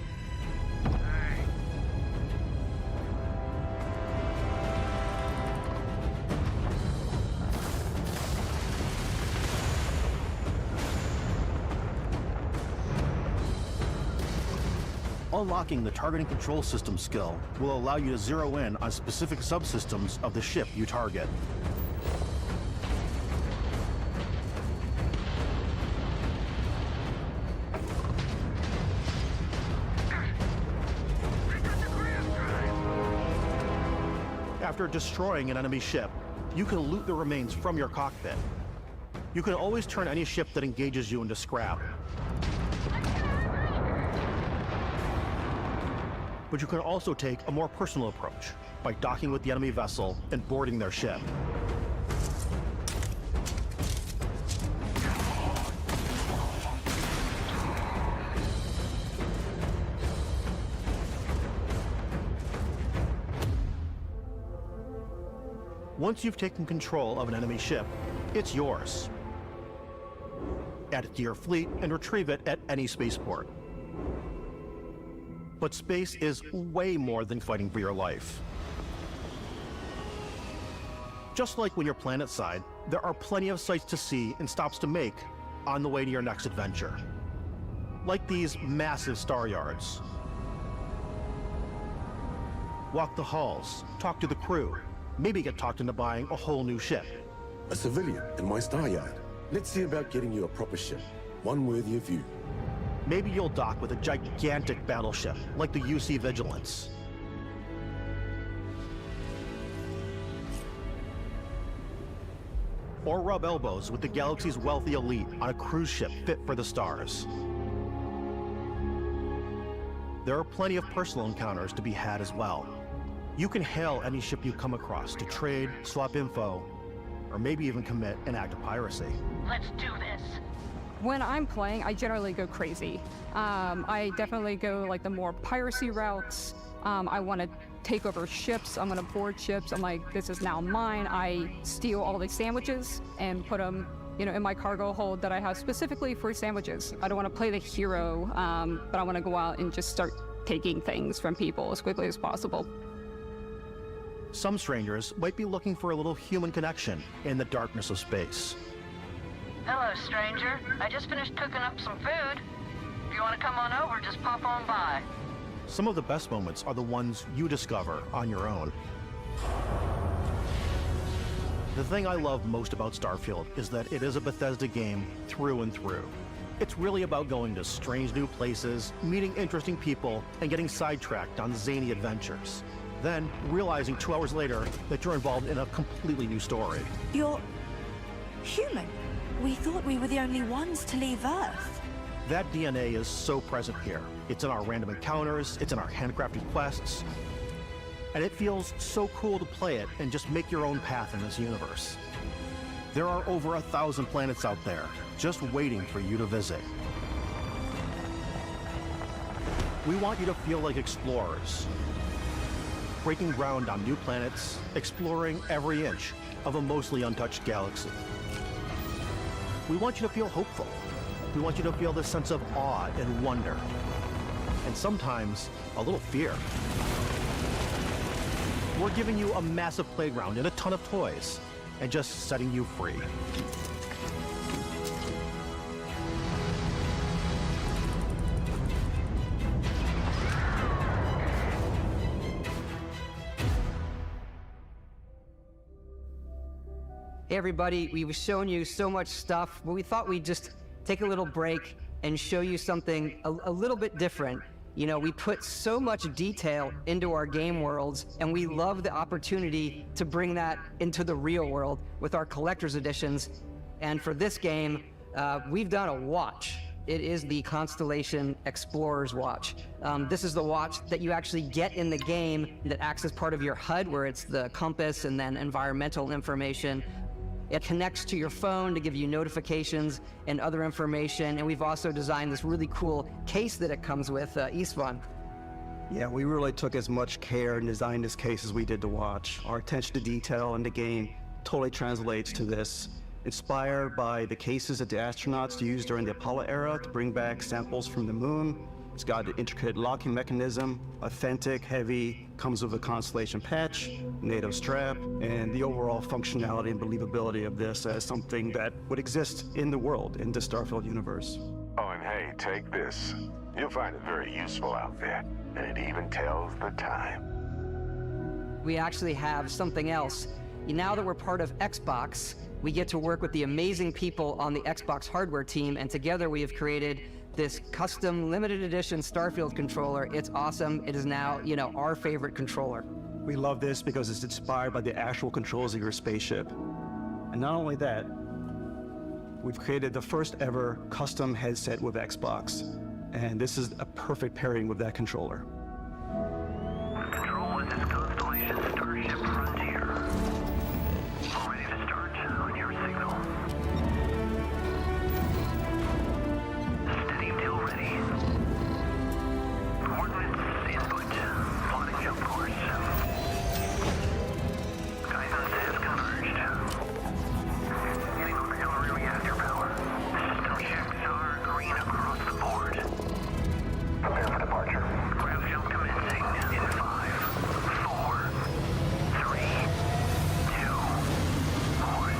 Unlocking the targeting control system skill will allow you to zero in on specific subsystems of the ship you target. After destroying an enemy ship, you can loot the remains from your cockpit. You can always turn any ship that engages you into scrap. But you can also take a more personal approach by docking with the enemy vessel and boarding their ship. Once you've taken control of an enemy ship, it's yours. Add it to your fleet and retrieve it at any spaceport. But space is way more than fighting for your life. Just like when you're planetside, there are plenty of sights to see and stops to make on the way to your next adventure. Like these massive star yards. Walk the halls, talk to the crew, maybe get talked into buying a whole new ship. A civilian in my star yard. Let's see about getting you a proper ship, one worthy of you. Maybe you'll dock with a gigantic battleship, like the UC Vigilance. Or rub elbows with the galaxy's wealthy elite on a cruise ship fit for the stars. There are plenty of personal encounters to be had as well. You can hail any ship you come across to trade, swap info, or maybe even commit an act of piracy. Let's do this. When I'm playing, I generally go crazy. I definitely go like the more piracy routes. I want to take over ships. I'm going to board ships. I'm like, this is now mine. I steal all the sandwiches and put them, in my cargo hold that I have specifically for sandwiches. I don't want to play the hero, but I want to go out and just start taking things from people as quickly as possible. Some strangers might be looking for a little human connection in the darkness of space. Hello, stranger. I just finished cooking up some food. If you want to come on over, just pop on by. Some of the best moments are the ones you discover on your own. The thing I love most about Starfield is that it is a Bethesda game through and through. It's really about going to strange new places, meeting interesting people, and getting sidetracked on zany adventures. Then realizing 2 hours later that you're involved in a completely new story. You're human. We thought we were the only ones to leave Earth. That DNA is so present here. It's in our random encounters, it's in our handcrafted quests, and it feels so cool to play it and just make your own path in this universe. There are over 1,000 planets out there, just waiting for you to visit. We want you to feel like explorers, breaking ground on new planets, exploring every inch of a mostly untouched galaxy. We want you to feel hopeful. We want you to feel this sense of awe and wonder, and sometimes a little fear. We're giving you a massive playground and a ton of toys, and just setting you free. Hey everybody, we've shown you so much stuff, but we thought we'd just take a little break and show you something a little bit different. You know, we put so much detail into our game worlds, and we love the opportunity to bring that into the real world with our collector's editions. And for this game, we've done a watch. It is the Constellation Explorer's Watch. This is the watch that you actually get in the game that acts as part of your HUD, where it's the compass and then environmental information. It connects to your phone to give you notifications and other information, and we've also designed this really cool case that it comes with, Istvan. Yeah, we really took as much care and designed this case as we did the watch. Our attention to detail in the game totally translates to this. Inspired by the cases that the astronauts used during the Apollo era to bring back samples from the moon. It's got an intricate locking mechanism, authentic, heavy, comes with a Constellation patch, NATO strap, and the overall functionality and believability of this as something that would exist in the world, in the Starfield universe. Oh, and hey, take this. You'll find it very useful out there, and it even tells the time. We actually have something else. Now that we're part of Xbox, we get to work with the amazing people on the Xbox hardware team, and together we have created this custom limited edition Starfield controller. It's awesome. It is now, you know, our favorite controller. We love this because it's inspired by the actual controls of your spaceship. And not only that, we've created the first ever custom headset with Xbox. And this is a perfect pairing with that controller. Control, this is Constellation Starship Frontier. Ready to start on your signal. Steady till ready. Coordinates input. Plotting jump course. Guidance has converged. Getting auxiliary reactor power. System checks are green across the board. Prepare for departure. Grab jump commencing in 5, 4, 3, 2, 1.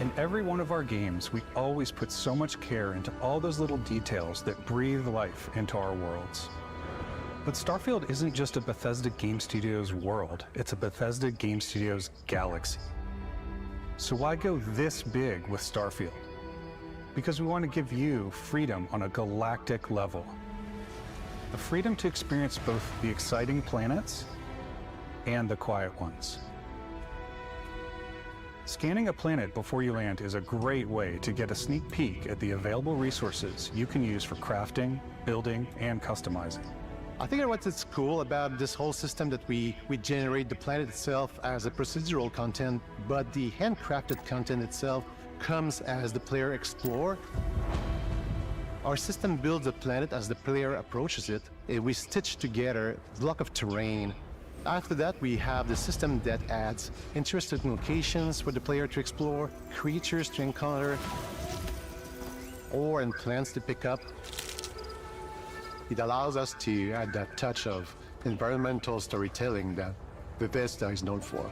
In every one of our games, we always put so much care into all those little details that breathe life into our worlds. But Starfield isn't just a Bethesda Game Studios world, it's a Bethesda Game Studios galaxy. So why go this big with Starfield? Because we want to give you freedom on a galactic level. The freedom to experience both the exciting planets and the quiet ones. Scanning a planet before you land is a great way to get a sneak peek at the available resources you can use for crafting, building, and customizing. I think what's cool about this whole system that we generate the planet itself as a procedural content, but the handcrafted content itself comes as the player explore. Our system builds the planet as the player approaches it. We stitch together a block of terrain. After that, we have the system that adds interesting locations for the player to explore, creatures to encounter, ore and plants to pick up. It allows us to add that touch of environmental storytelling that Bethesda is known for.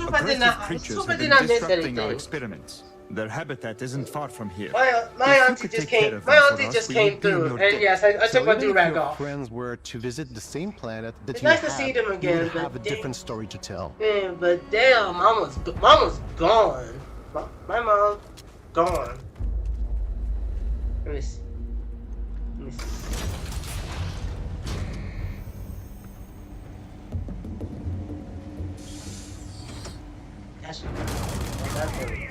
Aggressive creatures have been disrupting our experiments. Their habitat isn't far from here. My auntie just came. My auntie just came through, and yes, I took my do-rag off. Friends were to visit the same planet that it's you nice have, to see them again, you would but have a different story to tell. Yeah, but damn, mama's gone. My mom gone. Let me see. Let me see. That's really.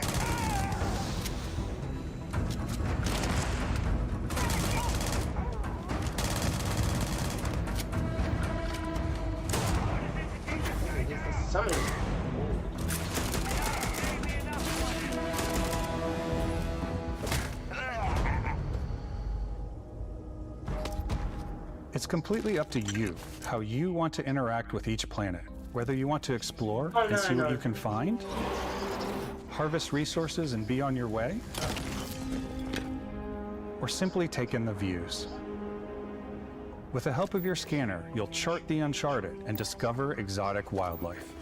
Somebody. It's completely up to you how you want to interact with each planet. Whether you want to explore and see what you can find, harvest resources and be on your way, or simply take in the views. With the help of your scanner, you'll chart the uncharted and discover exotic wildlife.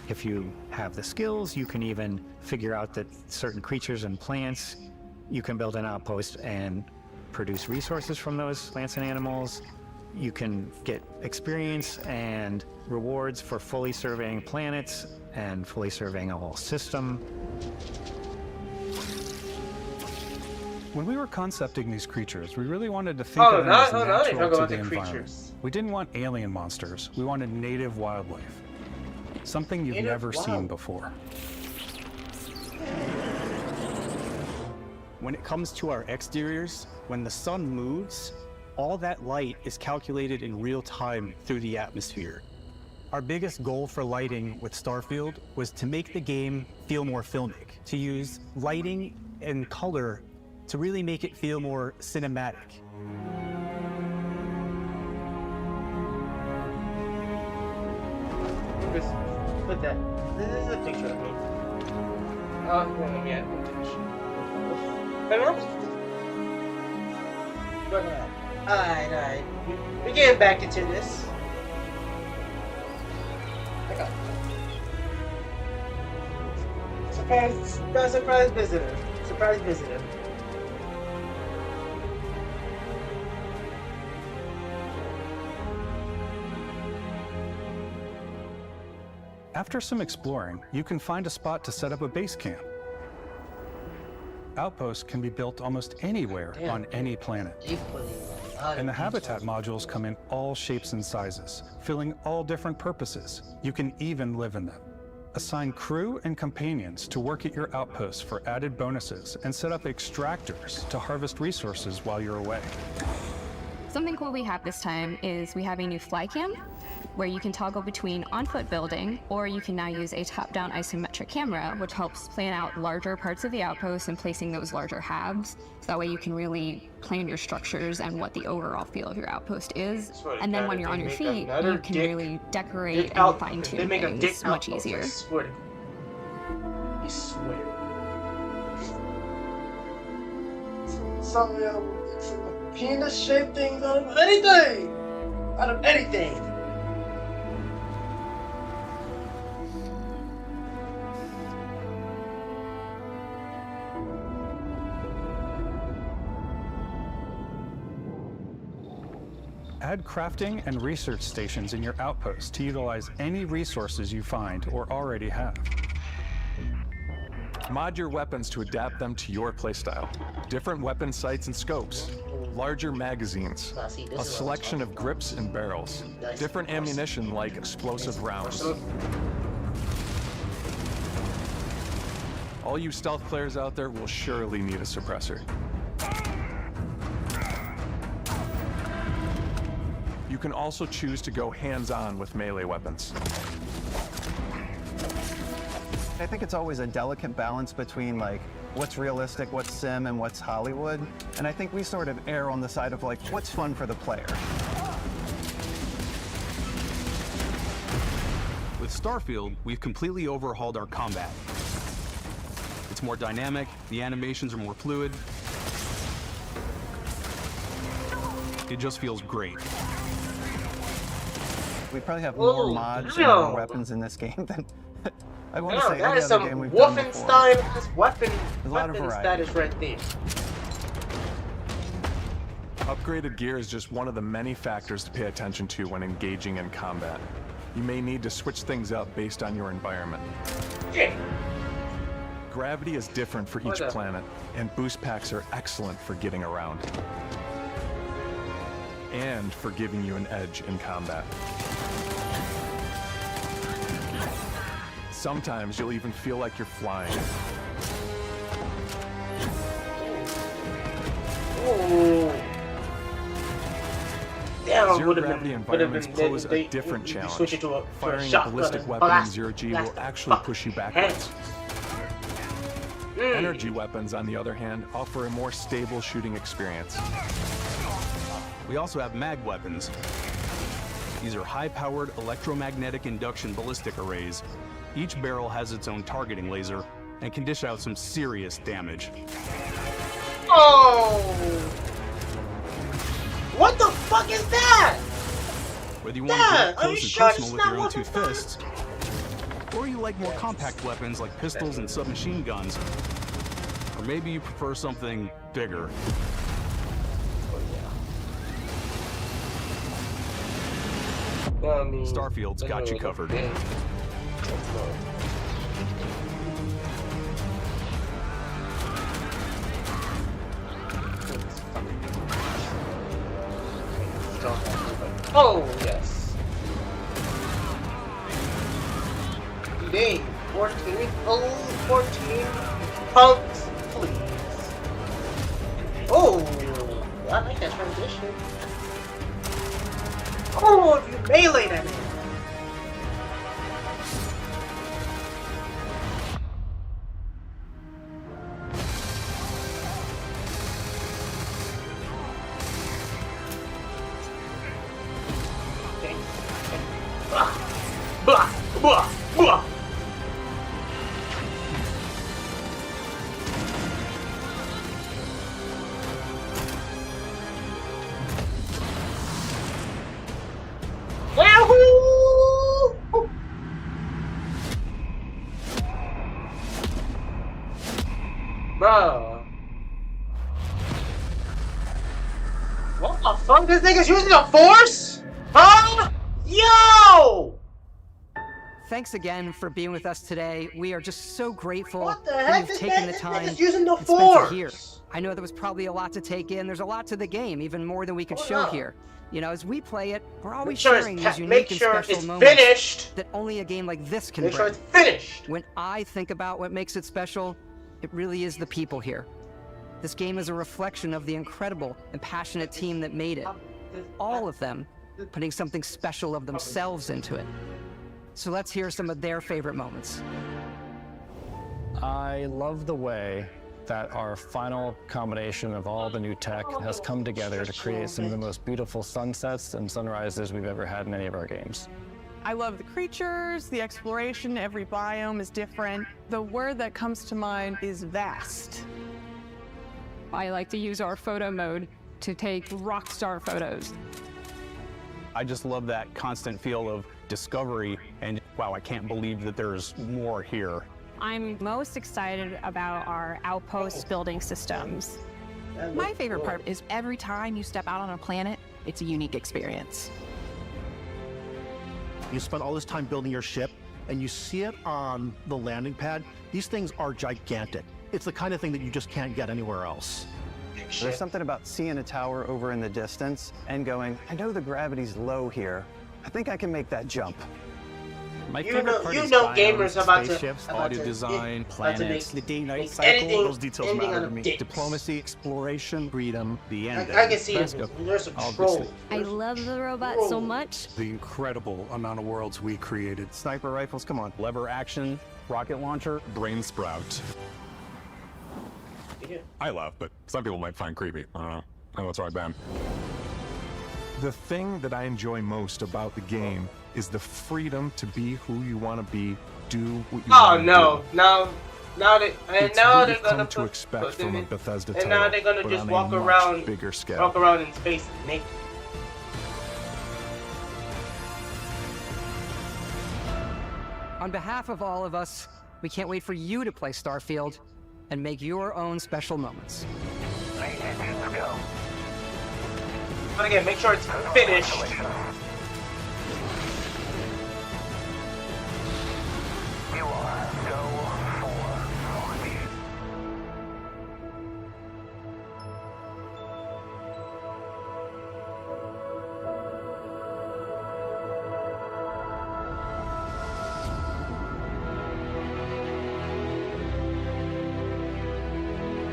If you have the skills, you can even figure out that certain creatures and plants, you can build an outpost and produce resources from those plants and animals. You can get experience and rewards for fully surveying planets and fully surveying a whole system. When we were concepting these creatures, we really wanted to think of them as natural to the environment. We didn't want alien monsters. We wanted native wildlife. Something you've never seen before. When it comes to our exteriors, when the sun moves, all that light is calculated in real time through the atmosphere. Our biggest goal for lighting with Starfield was to make the game feel more filmic, to use lighting and color to really make it feel more cinematic. Put that. This is a picture of me. Oh, yeah. Alright. We're getting back into this. Surprise visitor. Surprise visitor. After some exploring, you can find a spot to set up a base camp. Outposts can be built almost anywhere on any planet. And the habitat modules come in all shapes and sizes, filling all different purposes. You can even live in them. Assign crew and companions to work at your outposts for added bonuses and set up extractors to harvest resources while you're away. Something cool we have this time is we have a new fly cam where you can toggle between on-foot building, or you can now use a top-down isometric camera, which helps plan out larger parts of the outpost and placing those larger halves. So that way you can really plan your structures and what the overall feel of your outpost is. And then when you're on your feet, you can really decorate and fine-tune things much easier. I swear. I swear. Some penis-shaped things out of anything! Out of anything! Add crafting and research stations in your outpost to utilize any resources you find or already have. Mod your weapons to adapt them to your playstyle. Different weapon sights and scopes, larger magazines, a selection of grips and barrels, different ammunition like explosive rounds. All you stealth players out there will surely need a suppressor. You can also choose to go hands-on with melee weapons. I think it's always a delicate balance between like what's realistic, what's sim, and what's Hollywood. And I think we sort of err on the side of like what's fun for the player. With Starfield, we've completely overhauled our combat. It's more dynamic, the animations are more fluid. It just feels great. We probably have more mods and more weapons in this game than I want to say that any is other some game we've done before. Wolfenstein weapon variety. status right there. Upgraded gear is just one of the many factors to pay attention to when engaging in combat. You may need to switch things up based on your environment. Gravity is different for each planet, and boost packs are excellent for getting around. And for giving you an edge in combat. Sometimes you'll even feel like you're flying. Zero gravity environments pose a different challenge. Firing a ballistic weapon in zero G will actually push you backwards. Energy weapons, on the other hand, offer a more stable shooting experience. We also have mag weapons. These are high-powered electromagnetic induction ballistic arrays. Each barrel has its own targeting laser and can dish out some serious damage. Oh! What the fuck is that? Whether you want to get up close and personal with your own two fists, Or you like more compact weapons like pistols and submachine guns. Or maybe you prefer something bigger. Well, I mean, Starfield's got you covered. Oh, yes. Today, 14. Oh, 14. Punks, please. Oh, I like that transition. Oh, if you melee that man. Blah, blah, blah. Yahoo! Bro. What the fuck? This nigga's using the force? Huh? Yo! Thanks again for being with us today. We are just so grateful What the that heck? you've This taken man- the this time nigga's using the and spent force. it here. I know there was probably a lot to take in. There's a lot to the game, even more than we could Hold show up. here. You know, as we play it, we're always Make sure it's sharing ca- these make unique and sure special it's moments finished. that only a game like this can Make bring. sure it's finished. When I think about what makes it special, it really is the people here. This game is a reflection of the incredible and passionate team that made it. All of them putting something special of themselves into it. So let's hear some of their favorite moments. I love the way that our final combination of all the new tech has come together to create some of the most beautiful sunsets and sunrises we've ever had in any of our games. I love the creatures, the exploration, every biome is different. The word that comes to mind is vast. I like to use our photo mode to take rock star photos. I just love that constant feel of discovery and wow, I can't believe that there's more here. I'm most excited about our outpost building systems. My favorite part is every time you step out on a planet, it's a unique experience. You spend all this time building your ship, and you see it on the landing pad. These things are gigantic. It's the kind of thing that you just can't get anywhere else. There's something about seeing a tower over in the distance and going, I know the gravity's low here. I think I can make that jump. My You favorite know- part you is know biomes, gamers about to- spaceships, about audio to- design, about to planets, make- the day-night make cycle. anything Those details ending matter on to a me. dick. Diplomacy, exploration, freedom, the end. I can see it. There's some trolls. I love the robots so much. The incredible amount of worlds we created. Sniper rifles, come on. Lever action, rocket launcher, brain sprout. I laugh, but some people might find creepy. I don't know. I know it's right, Ben. The thing that I enjoy most about the game is the freedom to be who you want to be, do what you Oh want to no! do. Now they and It's now what they're you've gonna come to put expect from a Bethesda and title, now they're gonna but just on a walk much around, bigger scale. walk around in space naked. On behalf of all of us, we can't wait for you to play Starfield and make your own special moments. But again, make sure it's finished.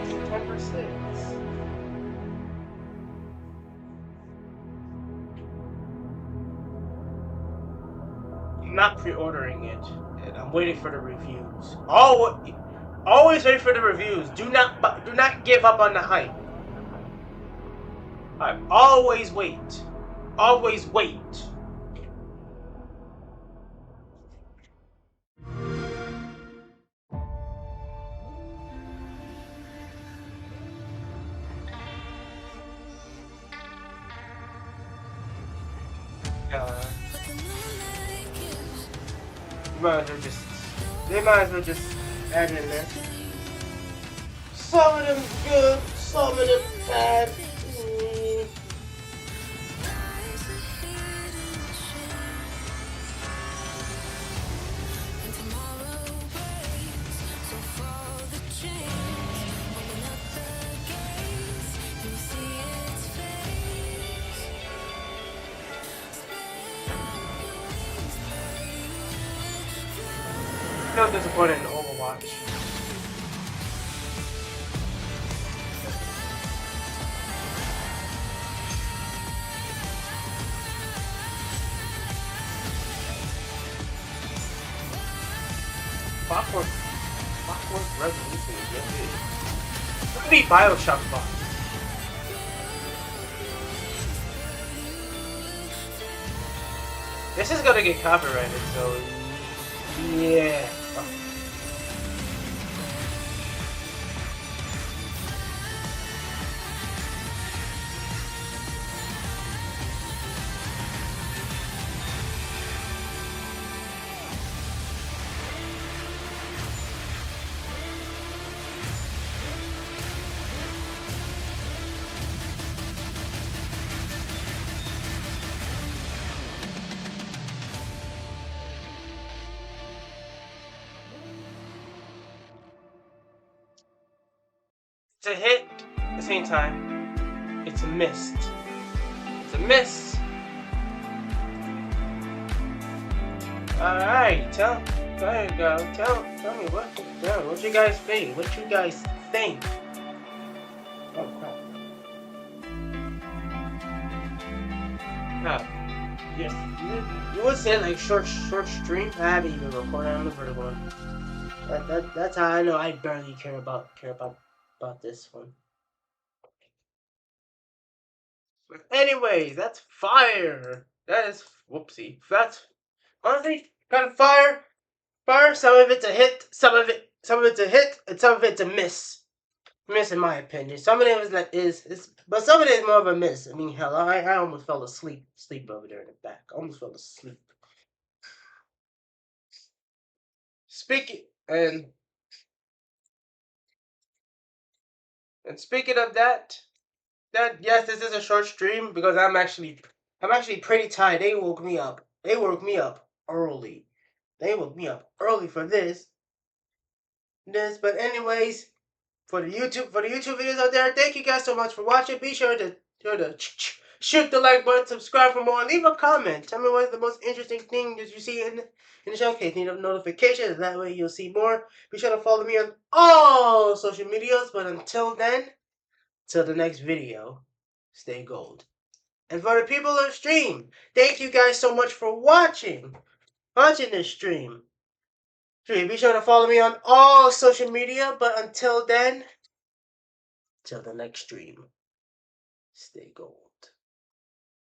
September 6th. I'm not pre-ordering it, and I'm waiting for the reviews. Always wait for the reviews. Do not give up on the hype. Always wait. Always wait. Rather just They might as well just add it in there. Some of them good, some of them bad. No disappointed in Overwatch. Clockwork Revolution is just it. Look at the Bioshock box. This is gonna get copyrighted, so yeah. It's a hit at the same time. It's a miss. It's a miss. Alright, there you go. Tell me what you guys think. What you guys think? Oh crap. Yes. You would say like short stream. I haven't even recorded on the vertical one. That's how I know I barely care about this one. But anyways, that's fire. That is whoopsie. That's honestly kind of fire. Fire. Some of it's a hit. Some of it's a hit, and some of it's a miss. Miss in my opinion. Some of it but some of it is more of a miss. I mean, hell, I almost fell asleep over there in the back. I almost fell asleep. Speaking of that, yes, this is a short stream because I'm actually pretty tired. They woke me up early. They woke me up early for this. But anyways, for the YouTube videos out there, thank you guys so much for watching. Be sure to shoot the like button, subscribe for more, leave a comment. Tell me what's the most interesting thing that you see in the show. Okay, need notifications. That way you'll see more. Be sure to follow me on all social medias. But until then, till the next video, stay gold. And for the people on stream, thank you guys so much for watching this stream. Be sure to follow me on all social media. But until then, till the next stream, stay gold.